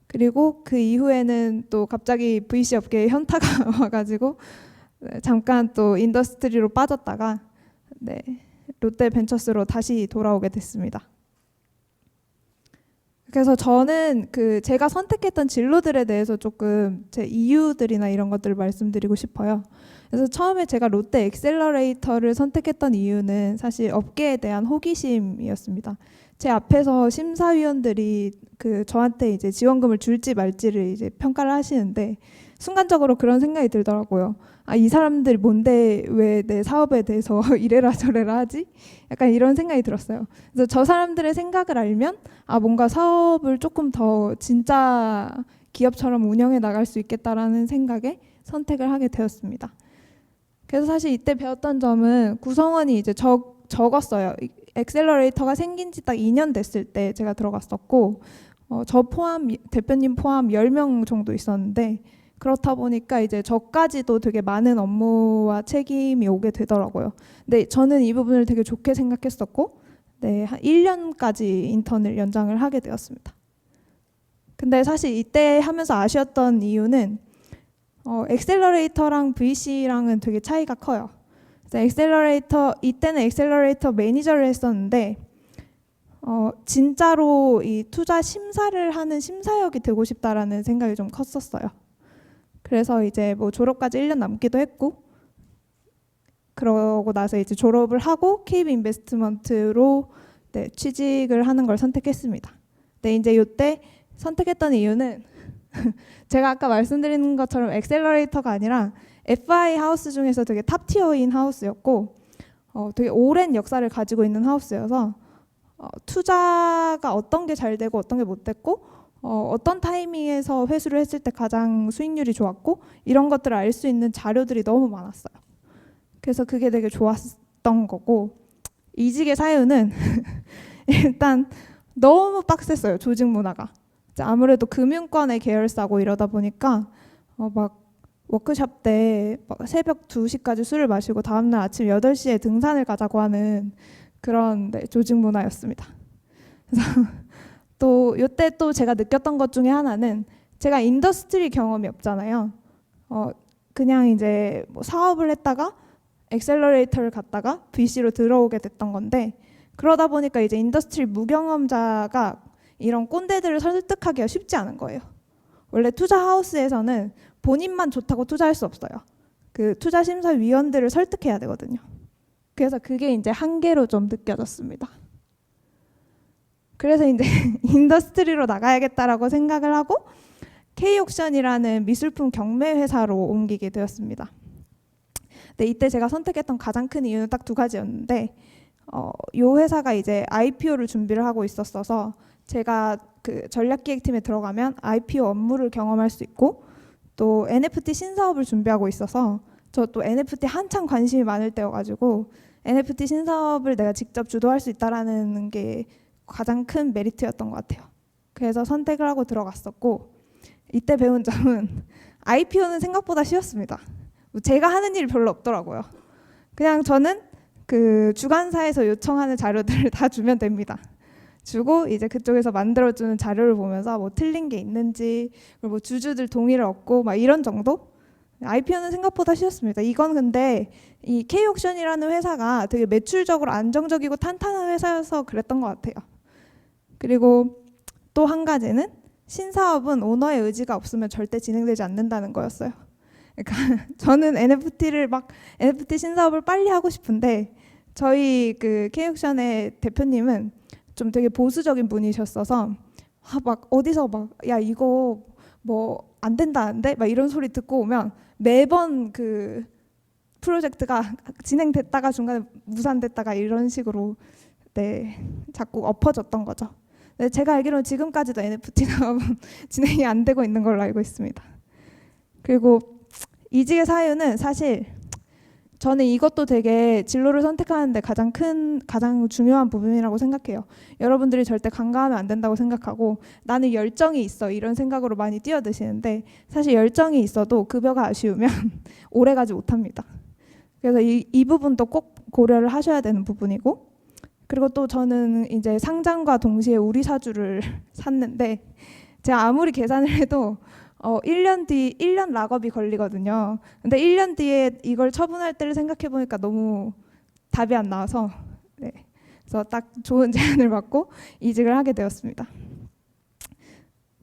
그리고 그 이후에는 또 갑자기 VC 업계에 현타가 와가지고 잠깐 또 인더스트리로 빠졌다가 롯데 벤처스로 다시 돌아오게 됐습니다. 그래서 저는 제가 선택했던 진로들에 대해서 조금 제 이유들이나 이런 것들을 말씀드리고 싶어요. 그래서 처음에 제가 롯데 엑셀러레이터를 선택했던 이유는 사실 업계에 대한 호기심이었습니다. 제 앞에서 심사위원들이 저한테 이제 지원금을 줄지 말지를 이제 평가를 하시는데 순간적으로 그런 생각이 들더라고요. 이 사람들이 뭔데 왜 내 사업에 대해서 이래라 저래라 하지? 약간 이런 생각이 들었어요. 그래서 저 사람들의 생각을 알면 뭔가 사업을 조금 더 진짜 기업처럼 운영해 나갈 수 있겠다라는 생각에 선택을 하게 되었습니다. 그래서 사실 이때 배웠던 점은 구성원이 이제 적었어요. 엑셀러레이터가 생긴 지 딱 2년 됐을 때 제가 들어갔었고 저 포함 대표님 포함 10명 정도 있었는데 그렇다 보니까 이제 저까지도 되게 많은 업무와 책임이 오게 되더라고요. 근데 저는 이 부분을 되게 좋게 생각했었고 한 1년까지 인턴을 연장을 하게 되었습니다. 근데 사실 이때 하면서 아쉬웠던 이유는 엑셀러레이터랑 VC랑은 되게 차이가 커요. 그래서 이때는 엑셀러레이터 매니저를 했었는데 진짜로 이 투자 심사를 하는 심사역이 되고 싶다라는 생각이 좀 컸었어요. 그래서 이제 뭐 졸업까지 1년 남기도 했고, 그러고 나서 이제 졸업을 하고 KB 인베스트먼트로 네, 취직을 하는 걸 선택했습니다. 네, 이제 이때 선택했던 이유는 제가 아까 말씀드린 것처럼 엑셀러레이터가 아니라 FI 하우스 중에서 되게 탑티어인 하우스였고 되게 오랜 역사를 가지고 있는 하우스여서 투자가 어떤 게 잘 되고 어떤 게 못 됐고 어떤 타이밍에서 회수를 했을 때 가장 수익률이 좋았고 이런 것들을 알 수 있는 자료들이 너무 많았어요. 그래서 그게 되게 좋았던 거고, 이직의 사유는 일단 너무 빡셌어요. 조직 문화가. 아무래도 금융권의 계열사고 이러다 보니까 막 워크숍 때 막 새벽 2시까지 술을 마시고 다음날 아침 8시에 등산을 가자고 하는 그런 네, 조직 문화였습니다. 그래서 또 이때 또 제가 느꼈던 것 중에 하나는, 제가 인더스트리 경험이 없잖아요. 그냥 이제 뭐 사업을 했다가 엑셀러레이터를 갔다가 VC로 들어오게 됐던 건데, 그러다 보니까 이제 인더스트리 무경험자가 이런 꼰대들을 설득하기가 쉽지 않은 거예요. 원래 투자 하우스에서는 본인만 좋다고 투자할 수 없어요. 그 투자 심사위원들을 설득해야 되거든요. 그래서 그게 이제 한계로 좀 느껴졌습니다. 그래서 이제 인더스트리로 나가야겠다라고 생각을 하고 K옥션이라는 미술품 경매 회사로 옮기게 되었습니다. 네, 이때 제가 선택했던 가장 큰 이유는 딱 2가지였는데, 이 회사가 이제 IPO를 준비를 하고 있었어서 제가 그 전략기획팀에 들어가면 IPO 업무를 경험할 수 있고, 또 NFT 신사업을 준비하고 있어서 저 또 NFT 한창 관심이 많을 때여가지고 NFT 신사업을 내가 직접 주도할 수 있다라는 게 가장 큰 메리트였던 것 같아요. 그래서 선택을 하고 들어갔었고, 이때 배운 점은 IPO는 생각보다 쉬웠습니다. 제가 하는 일이 별로 없더라고요. 그냥 저는 그 주관사에서 요청하는 자료들을 다 주면 됩니다. 주고 이제 그쪽에서 만들어주는 자료를 보면서 뭐 틀린 게 있는지, 그리고 뭐 주주들 동의를 얻고 막 이런 정도? IPO는 생각보다 쉬웠습니다. 이건 근데 이 K옥션이라는 회사가 되게 매출적으로 안정적이고 탄탄한 회사여서 그랬던 것 같아요. 그리고 또 한 가지는 신사업은 오너의 의지가 없으면 절대 진행되지 않는다는 거였어요. 그러니까 저는 NFT 신사업을 빨리 하고 싶은데 저희 그 K옥션의 대표님은 좀 되게 보수적인 분이셨어서 막 어디서 막 야 이거 뭐 안 된다는데 막 이런 소리 듣고 오면 매번 그 프로젝트가 진행됐다가 중간에 무산됐다가 이런 식으로 네 자꾸 엎어졌던 거죠. 네, 제가 알기로는 지금까지도 NFT 사업은 진행이 안 되고 있는 걸로 알고 있습니다. 그리고 이직의 사유는 사실 저는 이것도 되게 진로를 선택하는데 가장 중요한 부분이라고 생각해요. 여러분들이 절대 간과하면 안 된다고 생각하고 나는 열정이 있어 이런 생각으로 많이 뛰어드시는데, 사실 열정이 있어도 급여가 아쉬우면 오래 가지 못합니다. 그래서 이 부분도 꼭 고려를 하셔야 되는 부분이고, 그리고 또 저는 이제 상장과 동시에 우리 사주를 샀는데 제가 아무리 계산을 해도 1년 락업이 걸리거든요. 근데 1년 뒤에 이걸 처분할 때를 생각해 보니까 너무 답이 안 나와서 네. 그래서 딱 좋은 제안을 받고 이직을 하게 되었습니다.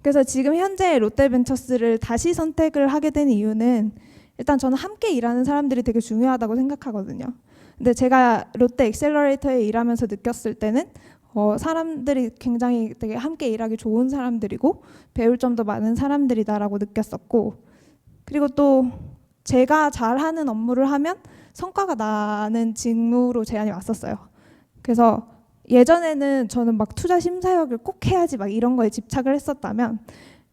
그래서 지금 현재 롯데벤처스를 다시 선택을 하게 된 이유는, 일단 저는 함께 일하는 사람들이 되게 중요하다고 생각하거든요. 근데 제가 롯데 엑셀러레이터에 일하면서 느꼈을 때는 사람들이 굉장히 되게 함께 일하기 좋은 사람들이고 배울 점도 많은 사람들이다라고 느꼈었고, 그리고 또 제가 잘하는 업무를 하면 성과가 나는 직무로 제안이 왔었어요. 그래서 예전에는 저는 막 투자 심사역을 꼭 해야지 막 이런 거에 집착을 했었다면,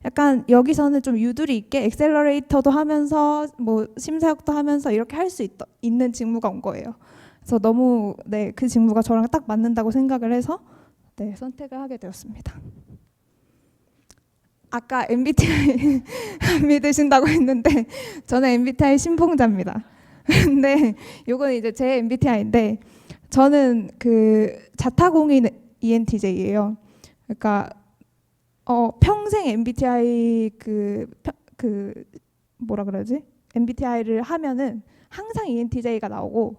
약간 여기서는 좀 유두리 있게 엑셀러레이터도 하면서 뭐 심사역도 하면서 이렇게 할 수 있는 직무가 온 거예요. 그래서 너무 네, 그 직무가 저랑 딱 맞는다고 생각을 해서 네, 선택을 하게 되었습니다. 아까 MBTI 안 믿으신다고 했는데 저는 MBTI 신봉자입니다. 근데 요건 이제 제 MBTI인데 저는 그 자타공인 ENTJ예요. 그러니까 평생 MBTI 그 뭐라 그러지? MBTI를 하면은 항상 ENTJ가 나오고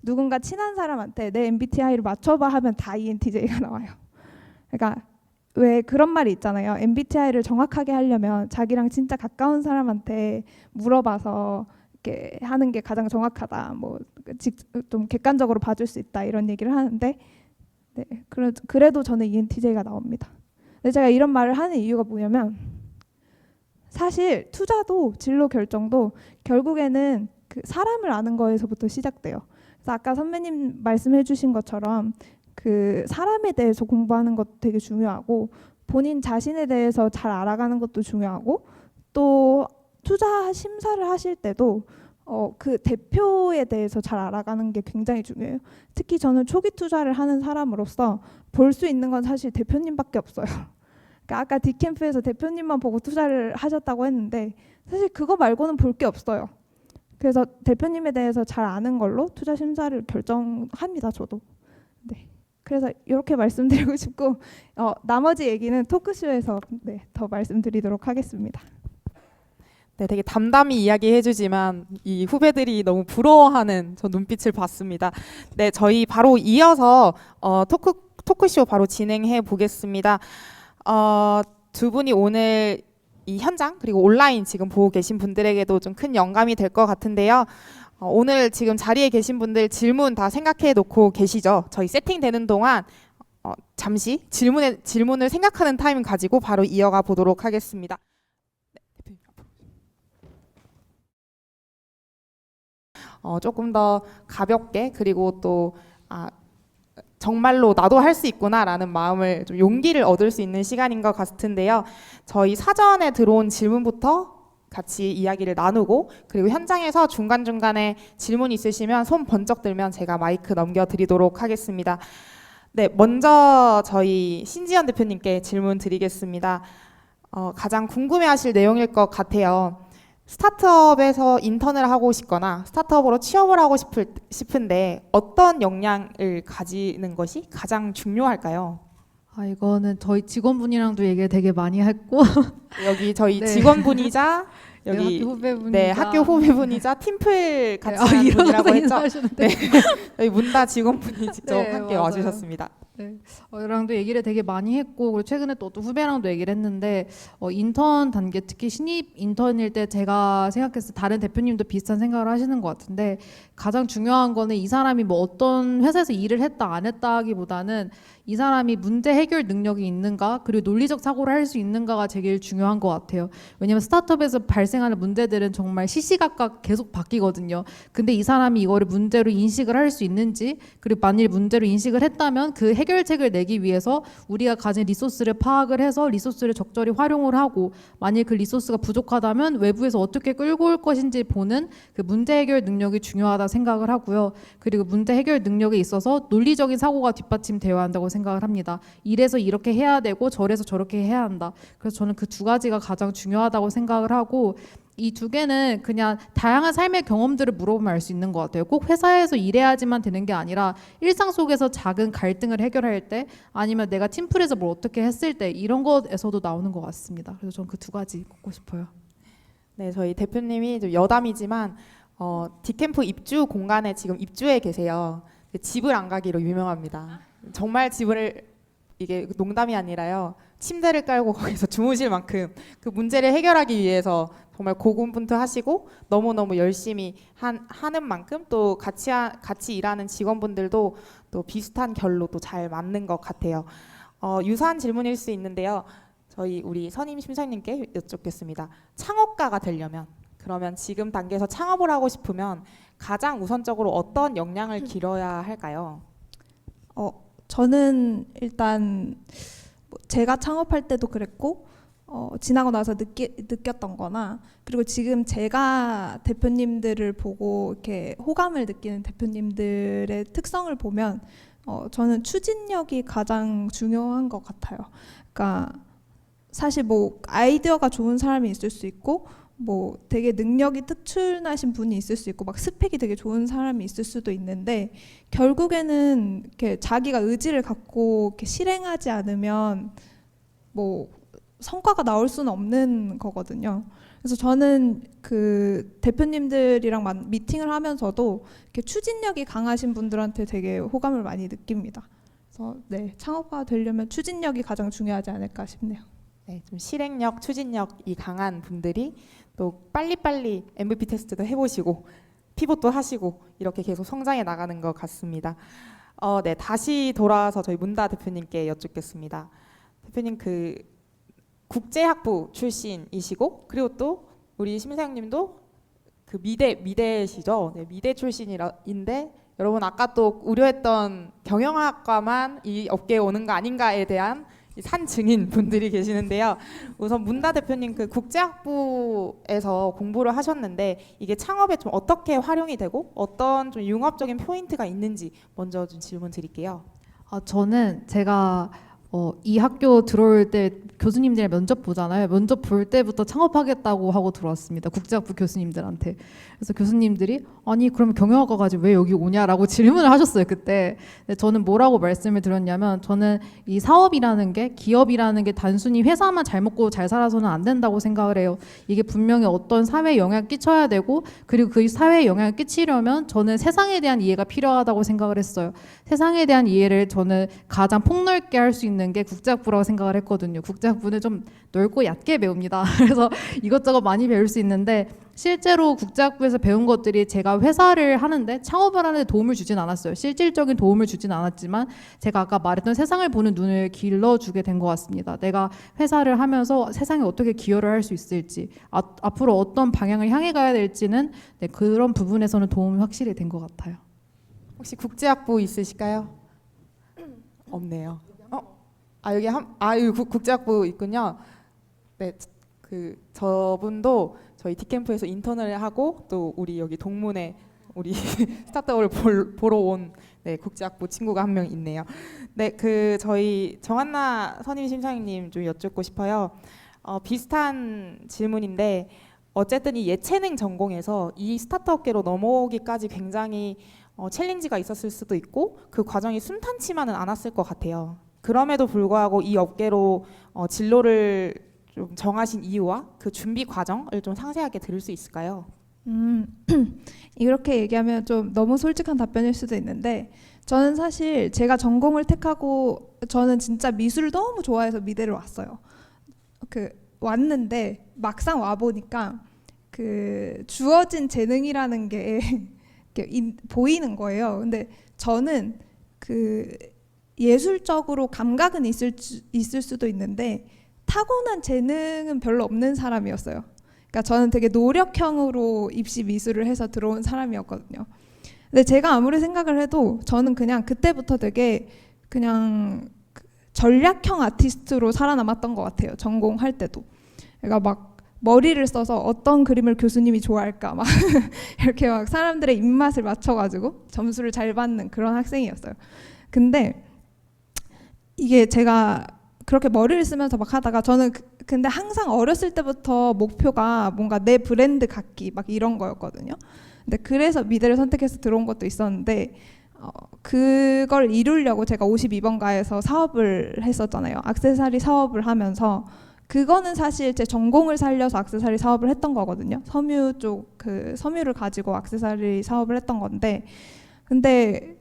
누군가 친한 사람한테 내 MBTI를 맞춰봐 하면 다 ENTJ가 나와요. 그러니까 왜 그런 말이 있잖아요. MBTI를 정확하게 하려면 자기랑 진짜 가까운 사람한테 물어봐서 이렇게 하는 게 가장 정확하다. 뭐 좀 객관적으로 봐줄 수 있다 이런 얘기를 하는데 네, 그래도 저는 ENTJ가 나옵니다. 근데 제가 이런 말을 하는 이유가 뭐냐면 사실 투자도 진로 결정도 결국에는 그 사람을 아는 거에서부터 시작돼요. 그래서 아까 선배님 말씀해주신 것처럼 그 사람에 대해서 공부하는 것도 되게 중요하고 본인 자신에 대해서 잘 알아가는 것도 중요하고 또 투자 심사를 하실 때도 그 대표에 대해서 잘 알아가는 게 굉장히 중요해요. 특히 저는 초기 투자를 하는 사람으로서 볼 수 있는 건 사실 대표님밖에 없어요. 그러니까 아까 디캠프에서 대표님만 보고 투자를 하셨다고 했는데 사실 그거 말고는 볼 게 없어요. 그래서 대표님에 대해서 잘 아는 걸로 투자 심사를 결정합니다. 저도. 네. 그래서 이렇게 말씀드리고 싶고 나머지 얘기는 토크쇼에서 네, 더 말씀드리도록 하겠습니다. 네, 되게 담담히 이야기해주지만 이 후배들이 너무 부러워하는 저 눈빛을 봤습니다. 네, 저희 바로 이어서 토크쇼 바로 진행해 보겠습니다. 두 분이 오늘 이 현장 그리고 온라인 지금 보고 계신 분들에게도 좀 큰 영감이 될 것 같은데요. 오늘 지금 자리에 계신 분들 질문 다 생각해 놓고 계시죠? 저희 세팅되는 동안 잠시 질문을 생각하는 타임 가지고 바로 이어가 보도록 하겠습니다. 조금 더 가볍게 그리고 또 정말로 나도 할 수 있구나라는 마음을 좀 용기를 얻을 수 있는 시간인 것 같은데요. 저희 사전에 들어온 질문부터 같이 이야기를 나누고 그리고 현장에서 중간중간에 질문 있으시면 손 번쩍 들면 제가 마이크 넘겨드리도록 하겠습니다. 네, 먼저 저희 신지연 대표님께 질문 드리겠습니다. 가장 궁금해하실 내용일 것 같아요. 스타트업에서 인턴을 하고 싶거나 스타트업으로 취업을 하고 싶은데 어떤 역량을 가지는 것이 가장 중요할까요? 이거는 저희 직원분이랑도 얘기를 되게 많이 했고 여기 저희 네. 직원분이자 여기 학교 후배분이자 네, 학교 후배분이자 팀플 같이 하는 일어나서 분이라고 했죠. 인사하시는데 네. 저희 문다 직원분이 직접 네, 함께 맞아요. 와주셨습니다. 랑도 얘기를 되게 많이 했고 그리고 최근에 또 후배랑도 얘기를 했는데 인턴 단계 특히 신입 인턴일 때 제가 생각했을 때 다른 대표님도 비슷한 생각을 하시는 것 같은데 가장 중요한 거는 이 사람이 뭐 어떤 회사에서 일을 했다 안 했다기보다는 이 사람이 문제 해결 능력이 있는가 그리고 논리적 사고를 할 수 있는가가 제일 중요한 것 같아요. 왜냐면 스타트업에서 발생하는 문제들은 정말 시시각각 계속 바뀌거든요. 근데 이 사람이 이거를 문제로 인식을 할 수 있는지 그리고 만일 문제로 인식을 했다면 그 해결책을 내기 위해서 우리가 가진 리소스를 파악을 해서 리소스를 적절히 활용을 하고 만일 그 리소스가 부족하다면 외부에서 어떻게 끌고 올 것인지 보는 그 문제 해결 능력이 중요하다 생각을 하고요. 그리고 문제 해결 능력에 있어서 논리적인 사고가 뒷받침되어야 한다고 생각을 합니다. 이래서 이렇게 해야 되고 저래서 저렇게 해야 한다. 그래서 저는 그 두 가지가 가장 중요하다고 생각을 하고 이 두 개는 그냥 다양한 삶의 경험들을 물어보면 알 수 있는 것 같아요. 꼭 회사에서 일해야지만 되는 게 아니라 일상 속에서 작은 갈등을 해결할 때 아니면 내가 팀플에서 뭘 어떻게 했을 때 이런 것에서도 나오는 것 같습니다. 그래서 저는 그 두 가지 꼽고 싶어요. 네, 저희 대표님이 좀 여담이지만 디캠프 입주 공간에 지금 입주해 계세요. 집을 안 가기로 유명합니다. 정말 이게 농담이 아니라요. 침대를 깔고 거기서 주무실 만큼 그 문제를 해결하기 위해서 정말 고군분투하시고 너무너무 열심히 하는 만큼 또 같이 일하는 직원분들도 또 비슷한 결로 또 잘 맞는 것 같아요. 유사한 질문일 수 있는데요. 우리 선임 심사님께 여쭙겠습니다. 창업가가 되려면 그러면 지금 단계에서 창업을 하고 싶으면 가장 우선적으로 어떤 역량을 기르어야 할까요? 저는 일단 제가 창업할 때도 그랬고 지나고 나서 느꼈던 거나 그리고 지금 제가 대표님들을 보고 이렇게 호감을 느끼는 대표님들의 특성을 보면 저는 추진력이 가장 중요한 것 같아요. 그러니까 사실 뭐 아이디어가 좋은 사람이 있을 수 있고 뭐 되게 능력이 특출나신 분이 있을 수 있고 막 스펙이 되게 좋은 사람이 있을 수도 있는데 결국에는 이렇게 자기가 의지를 갖고 이렇게 실행하지 않으면 뭐 성과가 나올 수는 없는 거거든요. 그래서 저는 그 대표님들이랑 미팅을 하면서도 이렇게 추진력이 강하신 분들한테 되게 호감을 많이 느낍니다. 그래서 네, 창업가 되려면 추진력이 가장 중요하지 않을까 싶네요. 네, 좀 실행력, 추진력이 강한 분들이 또 빨리빨리 MVP 테스트도 해보시고 피봇도 하시고 이렇게 계속 성장해 나가는 것 같습니다. 네, 다시 돌아와서 저희 문다 대표님께 여쭙겠습니다. 대표님 그 국제학부 출신이시고 그리고 또 우리 심사장님도 그 미대시죠. 네, 미대 출신인데 여러분 아까 또 우려했던 경영학과만 이 업계에 오는 거 아닌가에 대한 산 증인 분들이 계시는데요. 우선 문다 대표님 그 국제학부에서 공부를 하셨는데 이게 창업에 좀 어떻게 활용이 되고 어떤 좀 융합적인 포인트가 있는지 먼저 좀 질문 드릴게요. 저는 제가 이 학교 들어올 때 교수님들 면접 보잖아요. 면접 볼 때부터 창업하겠다고 하고 들어왔습니다. 국제학부 교수님들한테. 그래서 교수님들이 아니 그러면 경영학과 가지고 왜 여기 오냐라고 질문을 하셨어요. 그때. 근데 저는 뭐라고 말씀을 드렸냐면 저는 이 사업이라는 게 기업이라는 게 단순히 회사만 잘 먹고 잘 살아서는 안 된다고 생각을 해요. 이게 분명히 어떤 사회에 영향을 끼쳐야 되고 그리고 그 사회에 영향을 끼치려면 저는 세상에 대한 이해가 필요하다고 생각을 했어요. 세상에 대한 이해를 저는 가장 폭넓게 할 수 있는 게 국제학부라고 생각을 했거든요. 국제학부는 좀 넓고 얕게 배웁니다. 그래서 이것저것 많이 배울 수 있는데 실제로 국제학부에서 배운 것들이 제가 회사를 하는데 창업을 하는데 도움을 주진 않았어요. 실질적인 도움을 주진 않았지만 제가 아까 말했던 세상을 보는 눈을 길러주게 된 것 같습니다. 내가 회사를 하면서 세상에 어떻게 기여를 할 수 있을지 앞으로 어떤 방향을 향해 가야 될지는 네, 그런 부분에서는 도움이 확실히 된 것 같아요. 혹시 국제학부 있으실까요? 없네요. 여기 여기 국제학부 있군요. 네, 그 저분도 저희 디캠프에서 인턴을 하고 또 우리 여기 동문회 우리 스타트업을 보러 온 네, 국제학부 친구가 한 명 있네요. 네, 그 저희 정한나 선임 심사위원님 좀 여쭙고 싶어요. 비슷한 질문인데 어쨌든 이 예체능 전공에서 이 스타트업계로 넘어오기까지 굉장히 챌린지가 있었을 수도 있고 그 과정이 순탄치만은 않았을 것 같아요. 그럼에도 불구하고 이 업계로 진로를 좀 정하신 이유와 그 준비 과정을 좀 상세하게 들을 수 있을까요? 이렇게 얘기하면 좀 너무 솔직한 답변일 수도 있는데 저는 사실 제가 전공을 택하고 저는 진짜 미술을 너무 좋아해서 미대를 왔어요. 왔는데 막상 와 보니까 그 주어진 재능이라는 게 보이는 거예요. 근데 저는 그 예술적으로 감각은 있을 수도 있는데 타고난 재능은 별로 없는 사람이었어요. 그러니까 저는 되게 노력형으로 입시 미술을 해서 들어온 사람이었거든요. 근데 제가 아무리 생각을 해도 저는 그냥 그때부터 되게 그냥 전략형 아티스트로 살아남았던 것 같아요. 전공할 때도. 그러니까 막 머리를 써서 어떤 그림을 교수님이 좋아할까 막 이렇게 막 사람들의 입맛을 맞춰가지고 점수를 잘 받는 그런 학생이었어요. 근데 이게 제가 그렇게 머리를 쓰면서 막 하다가 저는 근데 항상 어렸을 때부터 목표가 뭔가 내 브랜드 갖기 막 이런 거였거든요. 근데 그래서 미대를 선택해서 들어온 것도 있었는데 그걸 이루려고 제가 52번가에서 사업을 했었잖아요. 액세서리 사업을 하면서 그거는 사실 제 전공을 살려서 액세서리 사업을 했던 거거든요. 섬유 쪽 그 섬유를 가지고 액세서리 사업을 했던 건데 근데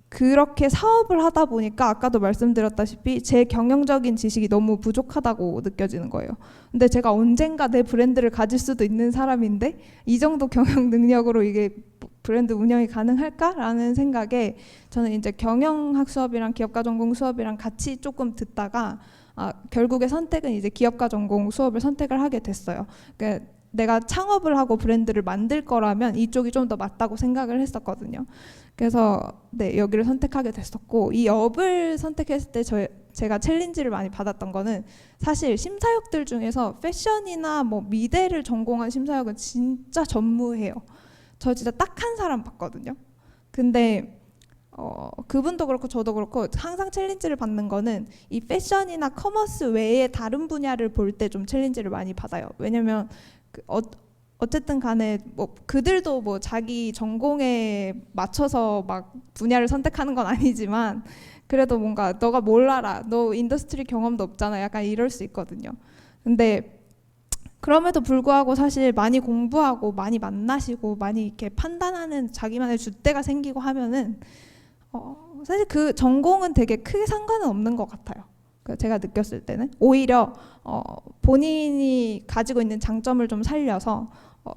그렇게 사업을 하다 보니까 아까도 말씀드렸다시피 제 경영적인 지식이 너무 부족하다고 느껴지는 거예요. 근데 제가 언젠가 내 브랜드를 가질 수도 있는 사람인데 이 정도 경영 능력으로 이게 브랜드 운영이 가능할까라는 생각에 저는 이제 경영학 수업이랑 기업가 전공 수업이랑 같이 조금 듣다가 결국에 선택은 이제 기업가 전공 수업을 선택을 하게 됐어요. 그러니까 내가 창업을 하고 브랜드를 만들 거라면 이쪽이 좀 더 맞다고 생각을 했었거든요. 그래서 네, 여기를 선택하게 됐었고 이 업을 선택했을 때 제가 챌린지를 많이 받았던 거는 사실 심사역들 중에서 패션이나 뭐 미대를 전공한 심사역은 진짜 전무해요. 저 진짜 딱 한 사람 봤거든요. 근데 그분도 그렇고 저도 그렇고 항상 챌린지를 받는 거는 이 패션이나 커머스 외에 다른 분야를 볼 때 좀 챌린지를 많이 받아요. 왜냐면 어쨌든 간에 뭐 그들도 뭐 자기 전공에 맞춰서 막 분야를 선택하는 건 아니지만 그래도 뭔가 너가 뭘 알아? 너 인더스트리 경험도 없잖아. 약간 이럴 수 있거든요. 근데 그럼에도 불구하고 사실 많이 공부하고 많이 만나시고 많이 이렇게 판단하는 자기만의 줏대가 생기고 하면은 사실 그 전공은 되게 크게 상관은 없는 것 같아요. 제가 느꼈을 때는 오히려 본인이 가지고 있는 장점을 좀 살려서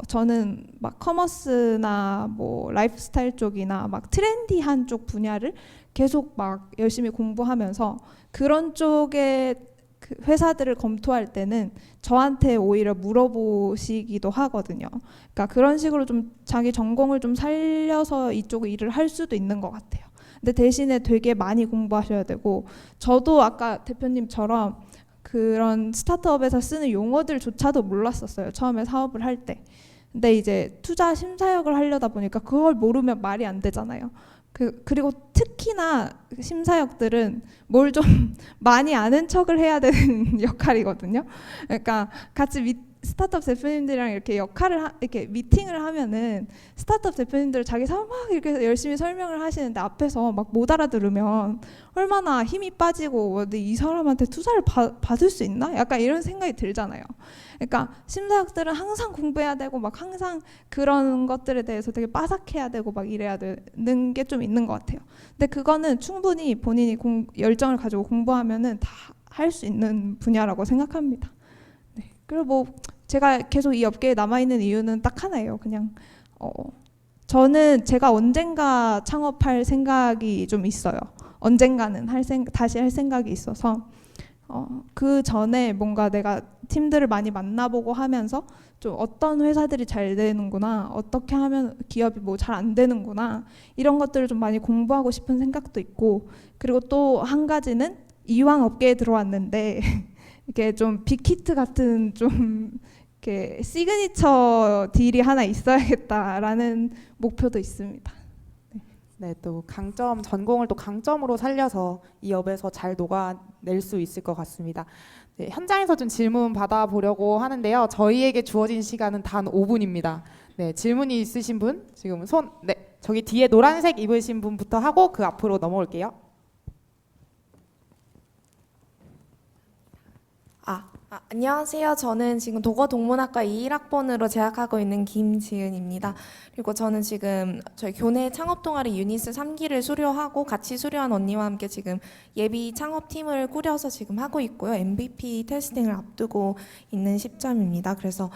저는 막 커머스나 뭐 라이프스타일 쪽이나 막 트렌디한 쪽 분야를 계속 막 열심히 공부하면서 그런 쪽의 그 회사들을 검토할 때는 저한테 오히려 물어보시기도 하거든요. 그러니까 그런 식으로 좀 자기 전공을 좀 살려서 이쪽 일을 할 수도 있는 것 같아요. 근데 대신에 되게 많이 공부하셔야 되고 저도 아까 대표님처럼 그런 스타트업에서 쓰는 용어들조차도 몰랐었어요. 처음에 사업을 할 때. 근데 이제 투자 심사역을 하려다 보니까 그걸 모르면 말이 안 되잖아요. 그리고 특히나 심사역들은 뭘 좀 많이 아는 척을 해야 되는 역할이거든요. 그러니까 같이 스타트업 대표님들이랑 이렇게 이렇게 미팅을 하면은 스타트업 대표님들 자기 사업 막 이렇게 열심히 설명을 하시는데 앞에서 막 못 알아들으면 얼마나 힘이 빠지고 근데 이 사람한테 투자를 받을 수 있나? 약간 이런 생각이 들잖아요. 그러니까 심사역들은 항상 공부해야 되고 막 항상 그런 것들에 대해서 되게 빠삭해야 되고 막 이래야 되는 게 좀 있는 것 같아요. 근데 그거는 충분히 본인이 열정을 가지고 공부하면은 다 할 수 있는 분야라고 생각합니다. 네. 그리고 뭐 제가 계속 이 업계에 남아있는 이유는 딱 하나예요. 그냥 저는 제가 언젠가 창업할 생각이 좀 있어요. 언젠가는 다시 할 생각이 있어서 그 전에 뭔가 내가 팀들을 많이 만나보고 하면서 좀 어떤 회사들이 잘 되는구나, 어떻게 하면 기업이 뭐 잘 안 되는구나 이런 것들을 좀 많이 공부하고 싶은 생각도 있고 그리고 또 한 가지는 이왕 업계에 들어왔는데 이렇게 좀 빅히트 같은 좀 이렇게 시그니처 딜이 하나 있어야겠다라는 목표도 있습니다. 네, 또 전공을 또 강점으로 살려서 이 업에서 잘 녹아낼 수 있을 것 같습니다. 네, 현장에서 좀 질문 받아보려고 하는데요. 저희에게 주어진 시간은 단 5분입니다. 네, 질문이 있으신 분 지금 네, 저기 뒤에 노란색 입으신 분부터 하고 그 앞으로 넘어올게요. 안녕하세요. 저는 지금 도거동문학과 21학번으로 재학하고 있는 김지은입니다. 그리고 저는 지금 저희 교내 창업 동아리 유니스 3기를 수료하고 같이 수료한 언니와 함께 지금 예비 창업팀을 꾸려서 지금 하고 있고요. MVP 테스팅을 앞두고 있는 시점입니다. 그래서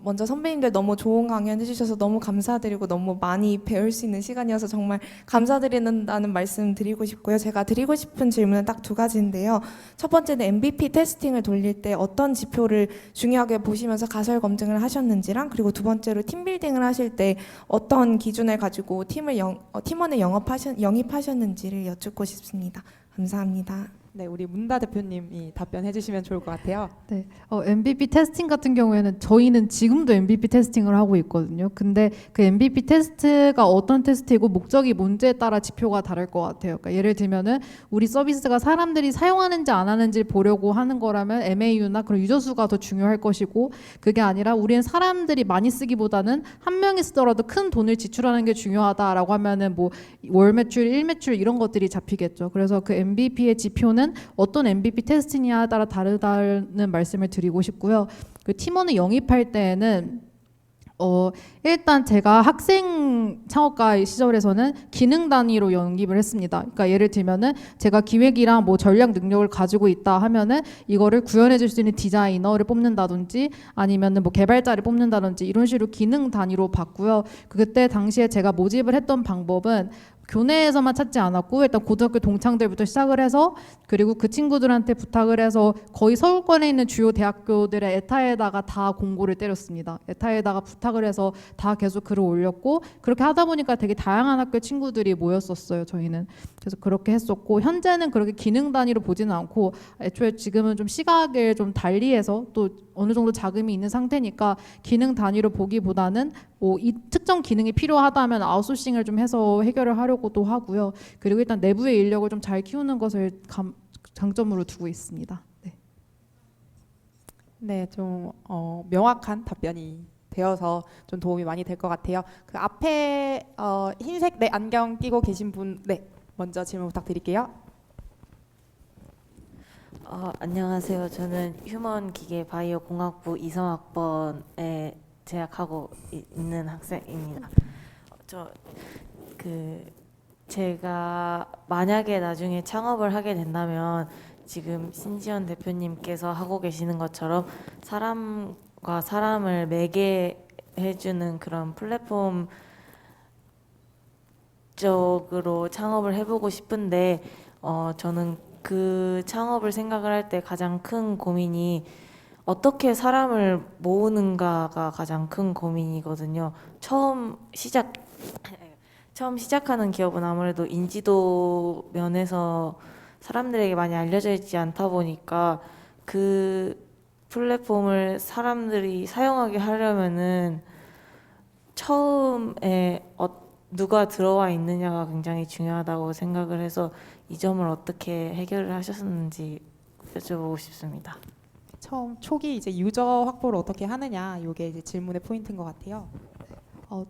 먼저 선배님들 너무 좋은 강연 해주셔서 너무 감사드리고 너무 많이 배울 수 있는 시간이어서 정말 감사드린다는 말씀 드리고 싶고요. 제가 드리고 싶은 질문은 딱 두 가지인데요. 첫 번째는 MVP 테스팅을 돌릴 때 어떤 지표를 중요하게 보시면서 가설 검증을 하셨는지랑 그리고 두 번째로 팀빌딩을 하실 때 어떤 기준을 가지고 팀원을 영입하셨는지를 여쭙고 싶습니다. 감사합니다. 네, 우리 문다 대표님이 답변해 주시면 좋을 것 같아요. 네, MVP 테스팅 같은 경우에는 저희는 지금도 MVP 테스팅을 하고 있거든요. 근데 그 MVP 테스트가 어떤 테스트이고 목적이 뭔지에 따라 지표가 다를 것 같아요. 그러니까 예를 들면은 우리 서비스가 사람들이 사용하는지 안 하는지 보려고 하는 거라면 MAU나 그런 유저 수가 더 중요할 것이고 그게 아니라 우리는 사람들이 많이 쓰기보다는 한 명이 쓰더라도 큰 돈을 지출하는 게 중요하다라고 하면은 뭐 월 매출, 일 매출 이런 것들이 잡히겠죠. 그래서 그 MVP의 지표는 어떤 MVP 테스트냐에 따라 다르다는 말씀을 드리고 싶고요. 그 팀원을 영입할 때에는 일단 제가 학생 창업가 시절에서는 기능 단위로 영입을 했습니다. 그러니까 예를 들면은 제가 기획이랑 뭐 전략 능력을 가지고 있다 하면은 이거를 구현해 줄 수 있는 디자이너를 뽑는다든지 아니면은 뭐 개발자를 뽑는다든지 이런 식으로 기능 단위로 봤고요. 그때 당시에 제가 모집을 했던 방법은 교내에서만 찾지 않았고 일단 고등학교 동창들부터 시작을 해서 그리고 그 친구들한테 부탁을 해서 거의 서울권에 있는 주요 대학교들의 에타에다가 다 공고를 때렸습니다. 에타에다가 부탁을 해서 다 계속 글을 올렸고 그렇게 하다 보니까 되게 다양한 학교 친구들이 모였었어요. 저희는 그래서 그렇게 했었고 현재는 그렇게 기능 단위로 보지는 않고 애초에 지금은 좀 시각을 좀 달리해서 또 어느 정도 자금이 있는 상태니까 기능 단위로 보기보다는 뭐 이 특정 기능이 필요하다면 아웃소싱을 좀 해서 해결을 하려고도 하고요. 그리고 일단 내부의 인력을 좀 잘 키우는 것을 장점으로 두고 있습니다. 네, 네, 좀 명확한 답변이 되어서 좀 도움이 많이 될 것 같아요. 그 앞에 흰색 안경 끼고 계신 분, 네, 먼저 질문 부탁드릴게요. 안녕하세요. 저는 휴먼 기계 바이오 공학부 23학번에 재학하고 있는 학생입니다. 제가 만약에 나중에 창업을 하게 된다면 지금 신지연 대표님께서 하고 계시는 것처럼 사람과 사람을 매개해주는 그런 플랫폼 쪽으로 창업을 해보고 싶은데 저는 그 창업을 생각을 할 때 가장 큰 고민이 어떻게 사람을 모으는가가 가장 큰 고민이거든요. 처음 시작하는 기업은 아무래도 인지도 면에서 사람들에게 많이 알려져 있지 않다 보니까 그 플랫폼을 사람들이 사용하게 하려면은 처음에 누가 들어와 있느냐가 굉장히 중요하다고 생각을 해서 이 점을 어떻게 해결을 하셨는지 여쭤보고 싶습니다. 처음 초기 이제 유저 확보를 어떻게 하느냐, 이게 이제 질문의 포인트인 것 같아요.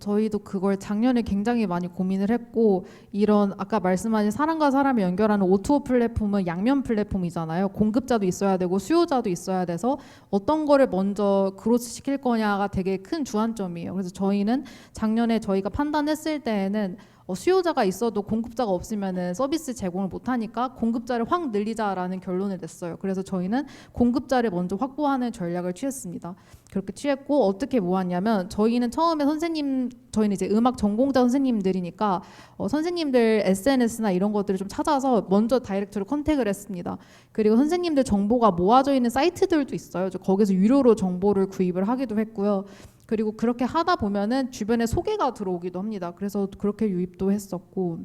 저희도 그걸 작년에 굉장히 많이 고민을 했고, 이런 아까 말씀하신 사람과 사람을 연결하는 O2O 플랫폼은 양면 플랫폼이잖아요. 공급자도 있어야 되고 수요자도 있어야 돼서 어떤 거를 먼저 그로스 시킬 거냐가 되게 큰 주안점이에요. 그래서 저희는 작년에 저희가 판단했을 때에는 수요자가 있어도 공급자가 없으면은 서비스 제공을 못하니까 공급자를 확 늘리자라는 결론을 냈어요. 그래서 저희는 공급자를 먼저 확보하는 전략을 취했습니다. 그렇게 취했고 어떻게 모았냐면 저희는 처음에 저희는 이제 음악 전공자 선생님들이니까 선생님들 SNS나 이런 것들을 좀 찾아서 먼저 다이렉트로 컨택을 했습니다. 그리고 선생님들 정보가 모아져 있는 사이트들도 있어요. 거기서 유료로 정보를 구입을 하기도 했고요. 그리고 그렇게 하다 보면은 주변에 소개가 들어오기도 합니다. 그래서 그렇게 유입도 했었고,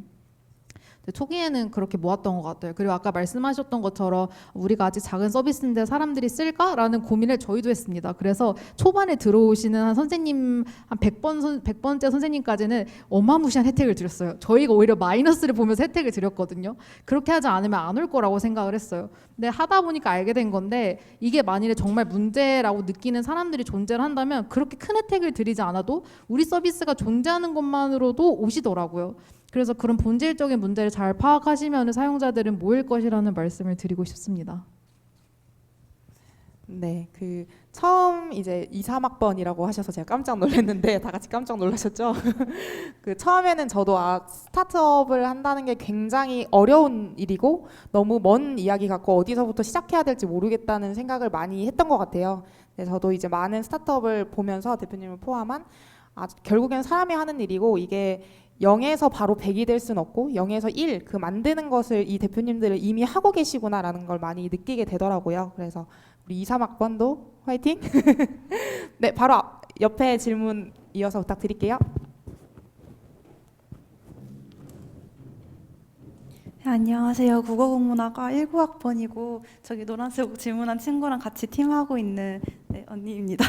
초기에는 그렇게 모았던 것 같아요. 그리고 아까 말씀하셨던 것처럼 우리가 아직 작은 서비스인데 사람들이 쓸까라는 고민을 저희도 했습니다. 그래서 초반에 들어오시는 한 선생님 한 100번째 선생님까지는 어마무시한 혜택을 드렸어요. 저희가 오히려 마이너스를 보면서 혜택을 드렸거든요. 그렇게 하지 않으면 안 올 거라고 생각을 했어요. 근데 하다 보니까 알게 된 건데, 이게 만일에 정말 문제라고 느끼는 사람들이 존재를 한다면 그렇게 큰 혜택을 드리지 않아도 우리 서비스가 존재하는 것만으로도 오시더라고요. 그래서 그런 본질적인 문제를 잘 파악하시면 사용자들은 모일 것이라는 말씀을 드리고 싶습니다. 네, 그 처음 이제 2, 3학번이라고 하셔서 제가 깜짝 놀랐는데 다 같이 깜짝 놀라셨죠? 그 처음에는 저도 스타트업을 한다는 게 굉장히 어려운 일이고 너무 먼 이야기 같고 어디서부터 시작해야 될지 모르겠다는 생각을 많이 했던 것 같아요. 근데 저도 이제 많은 스타트업을 보면서 대표님을 포함한 결국엔 사람이 하는 일이고 이게 0에서 바로 100이 될 수는 없고 0에서 1, 그 만드는 것을 이 대표님들은 이미 하고 계시구나라는 걸 많이 느끼게 되더라고요. 그래서 우리 2, 3학번도 화이팅! 네, 바로 옆에 질문 이어서 부탁드릴게요. 네, 안녕하세요. 국어국문학과 19학번이고 저기 노란색 옷 질문한 친구랑 같이 팀하고 있는 언니입니다.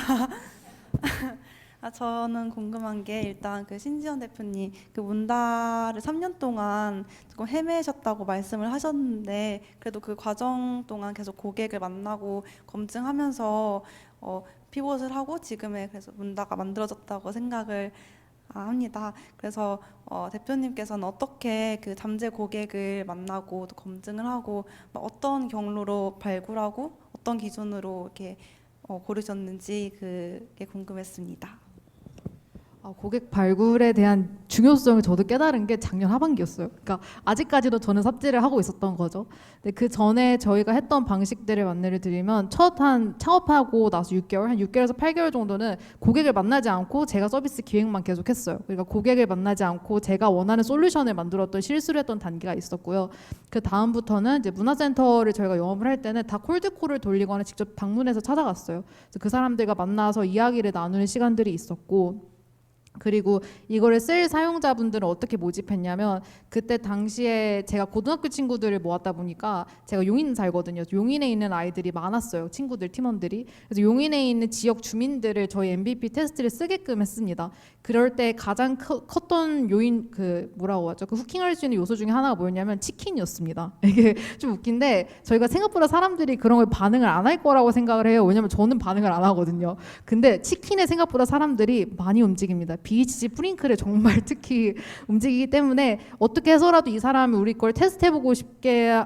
저는 궁금한 게 일단 그 신지연 대표님 그 문다를 3년 동안 조금 헤매셨다고 말씀을 하셨는데 그래도 그 과정 동안 계속 고객을 만나고 검증하면서 피봇을 하고 지금의 그래서 문다가 만들어졌다고 생각을 합니다. 그래서 대표님께서는 어떻게 그 잠재 고객을 만나고 또 검증을 하고 어떤 경로로 발굴하고 어떤 기준으로 이렇게 고르셨는지 그게 궁금했습니다. 고객 발굴에 대한 중요성을 저도 깨달은 게 작년 하반기였어요. 그러니까 아직까지도 저는 삽질을 하고 있었던 거죠. 근데 그 전에 저희가 했던 방식들을 안내를 드리면 한 창업하고 나서 6개월, 한 6개월에서 8개월 정도는 고객을 만나지 않고 제가 서비스 기획만 계속했어요. 그러니까 고객을 만나지 않고 제가 원하는 솔루션을 만들었던 실수를 했던 단계가 있었고요. 그 다음부터는 이제 문화센터를 저희가 영업을 할 때는 다 콜드콜을 돌리거나 직접 방문해서 찾아갔어요. 그래서 그 사람들과 만나서 이야기를 나누는 시간들이 있었고. 그리고 이거를 쓸 사용자분들은 어떻게 모집했냐면 그때 당시에 제가 고등학교 친구들을 모았다 보니까 제가 용인 살거든요. 용인에 있는 아이들이 많았어요. 친구들, 팀원들이. 그래서 용인에 있는 지역 주민들을 저희 MVP 테스트를 쓰게끔 했습니다. 그럴 때 가장 컸던 요인 뭐라고 하죠? 그 후킹할 수 있는 요소 중에 하나가 뭐였냐면 치킨이었습니다. 이게 좀 웃긴데 저희가 생각보다 사람들이 그런 걸 반응을 안 할 거라고 생각을 해요. 왜냐면 저는 반응을 안 하거든요. 근데 치킨에 생각보다 사람들이 많이 움직입니다. BHG 프링클에 정말 특히 움직이기 때문에 어떻게 해서라도 이 사람이 우리 걸 테스트해보고 싶게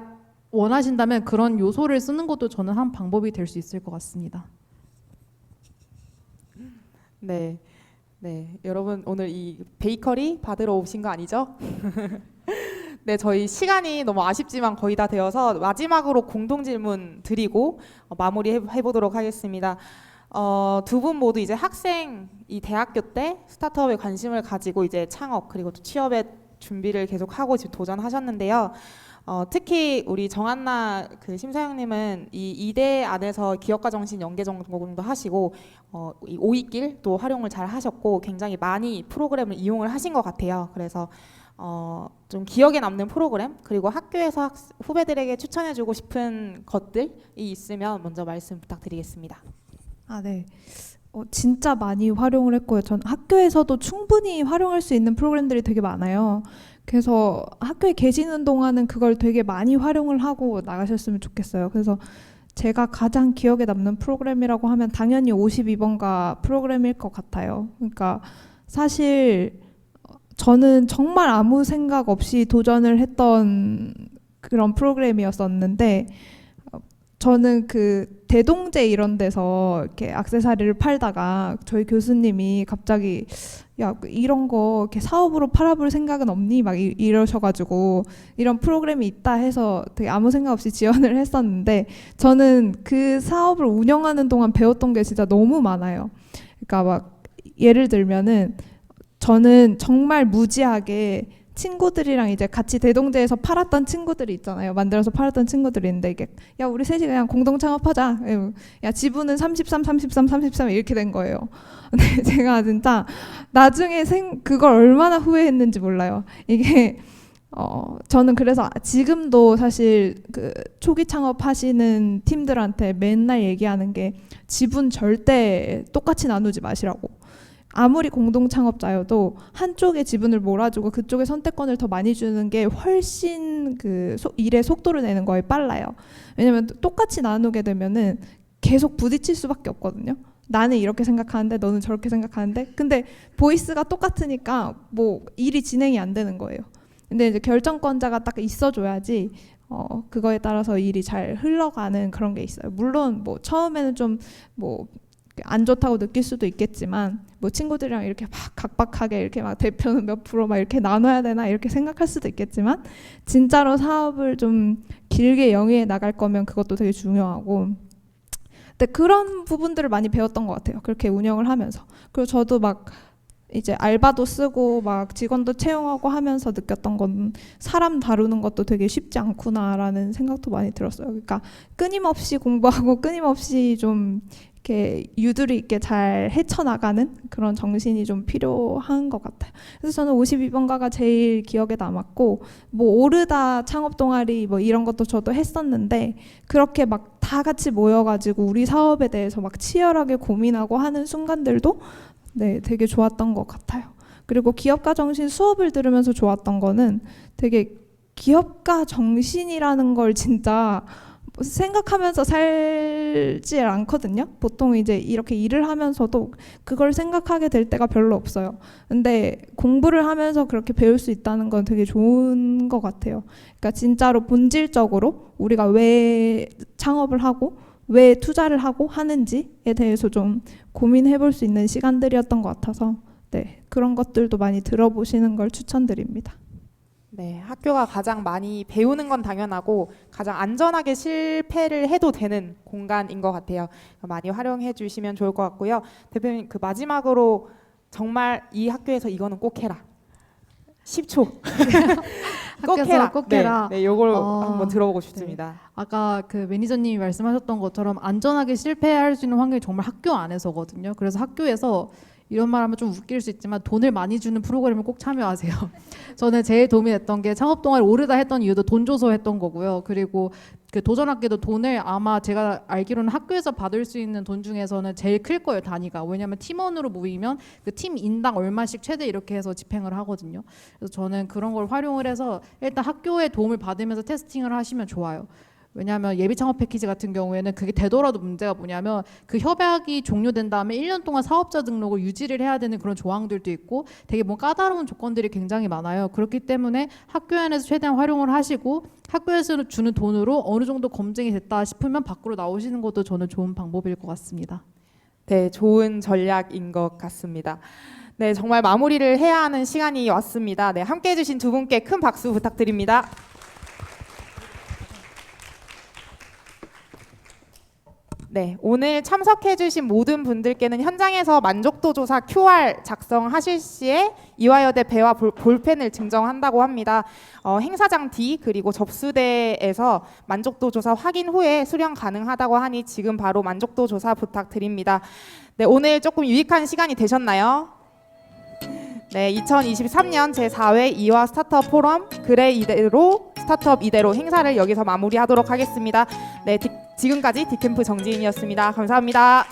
원하신다면 그런 요소를 쓰는 것도 저는 한 방법이 될 수 있을 것 같습니다. 네. 네, 여러분 오늘 이 베이커리 받으러 오신 거 아니죠? 네, 저희 시간이 너무 아쉽지만 거의 다 되어서 마지막으로 공동 질문 드리고 마무리 해보도록 하겠습니다. 두 분 모두 이제 학생, 이 대학교 때 스타트업에 관심을 가지고 이제 창업 그리고 또 취업에 준비를 계속 하고 지금 도전하셨는데요. 특히 우리 정한나 그 심사위원님은 이 이대 안에서 기업가 정신 연계 전공도 하시고 이 오이길도 활용을 잘 하셨고 굉장히 많이 프로그램을 이용을 하신 것 같아요. 그래서 좀 기억에 남는 프로그램 그리고 학교에서 후배들에게 추천해주고 싶은 것들이 있으면 먼저 말씀 부탁드리겠습니다. 아, 네. 진짜 많이 활용을 했고요. 전 학교에서도 충분히 활용할 수 있는 프로그램들이 되게 많아요. 그래서 학교에 계시는 동안은 그걸 되게 많이 활용을 하고 나가셨으면 좋겠어요. 그래서 제가 가장 기억에 남는 프로그램이라고 하면 당연히 52번가 프로그램일 것 같아요. 그러니까 사실 저는 정말 아무 생각 없이 도전을 했던 그런 프로그램이었었는데 저는 그 대동제 이런 데서 이렇게 액세서리를 팔다가 저희 교수님이 갑자기 야 이런 거 이렇게 사업으로 팔아볼 생각은 없니? 막 이러셔가지고 이런 프로그램이 있다 해서 되게 아무 생각 없이 지원을 했었는데 저는 그 사업을 운영하는 동안 배웠던 게 진짜 너무 많아요. 그러니까 막 예를 들면은 저는 정말 무지하게 친구들이랑 이제 같이 대동제에서 팔았던 친구들이 있잖아요. 만들어서 팔았던 친구들이 있는데 이게 야 우리 셋이 그냥 공동 창업하자. 야 지분은 33, 33, 33 이렇게 된 거예요. 근데 제가 진짜 나중에 그걸 얼마나 후회했는지 몰라요. 이게 저는 그래서 지금도 사실 그 초기 창업하시는 팀들한테 맨날 얘기하는 게 지분 절대 똑같이 나누지 마시라고. 아무리 공동 창업자여도 한쪽에 지분을 몰아주고 그쪽에 선택권을 더 많이 주는 게 훨씬 그 일의 속도를 내는 거에 빨라요. 왜냐면 똑같이 나누게 되면은 계속 부딪힐 수밖에 없거든요. 나는 이렇게 생각하는데 너는 저렇게 생각하는데 근데 보이스가 똑같으니까 뭐 일이 진행이 안 되는 거예요. 근데 이제 결정권자가 딱 있어줘야지 그거에 따라서 일이 잘 흘러가는 그런 게 있어요. 물론 뭐 처음에는 좀 뭐 안 좋다고 느낄 수도 있겠지만 뭐 친구들이랑 이렇게 막 각박하게 이렇게 막 대표는 몇 프로 막 이렇게 나눠야 되나 이렇게 생각할 수도 있겠지만 진짜로 사업을 좀 길게 영위해 나갈 거면 그것도 되게 중요하고 근데 그런 부분들을 많이 배웠던 것 같아요. 그렇게 운영을 하면서. 그리고 저도 막 이제 알바도 쓰고 막 직원도 채용하고 하면서 느꼈던 건 사람 다루는 것도 되게 쉽지 않구나라는 생각도 많이 들었어요. 그러니까 끊임없이 공부하고 끊임없이 좀 이렇게 유두리 있게 잘 헤쳐나가는 그런 정신이 좀 필요한 것 같아요. 그래서 저는 52번가가 제일 기억에 남았고 뭐 오르다 창업 동아리 뭐 이런 것도 저도 했었는데 그렇게 막 다 같이 모여가지고 우리 사업에 대해서 막 치열하게 고민하고 하는 순간들도 네, 되게 좋았던 것 같아요. 그리고 기업가 정신 수업을 들으면서 좋았던 거는 되게 기업가 정신이라는 걸 진짜 생각하면서 살지 않거든요. 보통 이제 이렇게 일을 하면서도 그걸 생각하게 될 때가 별로 없어요. 근데 공부를 하면서 그렇게 배울 수 있다는 건 되게 좋은 것 같아요. 그러니까 진짜로 본질적으로 우리가 왜 창업을 하고 왜 투자를 하고 하는지에 대해서 좀 고민해 볼 수 있는 시간들이었던 것 같아서 네, 그런 것들도 많이 들어보시는 걸 추천드립니다. 네, 학교가 가장 많이 배우는 건 당연하고 가장 안전하게 실패를 해도 되는 공간인 것 같아요. 많이 활용해 주시면 좋을 것 같고요. 대표님 그 마지막으로 정말 이 학교에서 이거는 꼭 해라. 10초. 꼭 학교에서 해라. 꼭 해라. 네, 요걸 한번 들어보고 싶습니다. 아까 그 매니저님이 말씀하셨던 것처럼 안전하게 실패할 수 있는 환경이 정말 학교 안에서거든요. 그래서 학교에서 이런 말하면 좀 웃길 수 있지만 돈을 많이 주는 프로그램을 꼭 참여하세요. 저는 제일 도움이 됐던 게 창업 동아리 오르다 했던 이유도 돈 줘서 했던 거고요. 그리고 그 도전학교도 돈을 아마 제가 알기로는 학교에서 받을 수 있는 돈 중에서는 제일 클 거예요, 단위가. 왜냐하면 팀원으로 모이면 그 팀 인당 얼마씩 최대 이렇게 해서 집행을 하거든요. 그래서 저는 그런 걸 활용을 해서 일단 학교의 도움을 받으면서 테스팅을 하시면 좋아요. 왜냐하면 예비 창업 패키지 같은 경우에는 그게 되더라도 문제가 뭐냐면 그 협약이 종료된 다음에 1년 동안 사업자 등록을 유지를 해야 되는 그런 조항들도 있고 되게 뭐 까다로운 조건들이 굉장히 많아요. 그렇기 때문에 학교 안에서 최대한 활용을 하시고 학교에서 주는 돈으로 어느 정도 검증이 됐다 싶으면 밖으로 나오시는 것도 저는 좋은 방법일 것 같습니다. 네, 좋은 전략인 것 같습니다. 네, 정말 마무리를 해야 하는 시간이 왔습니다. 네, 함께 해주신 두 분께 큰 박수 부탁드립니다. 네, 오늘 참석해주신 모든 분들께는 현장에서 만족도 조사 QR 작성하실 시에 이화여대 배와 볼펜을 증정한다고 합니다. 행사장 D 그리고 접수대에서 만족도 조사 확인 후에 수령 가능하다고 하니 지금 바로 만족도 조사 부탁드립니다. 네, 오늘 조금 유익한 시간이 되셨나요? 네, 2023년 제4회 이화 스타트업 포럼 그래 이대로 스타트업 이대로 행사를 여기서 마무리하도록 하겠습니다. 네, 지금까지 디캠프 정지인이었습니다. 감사합니다.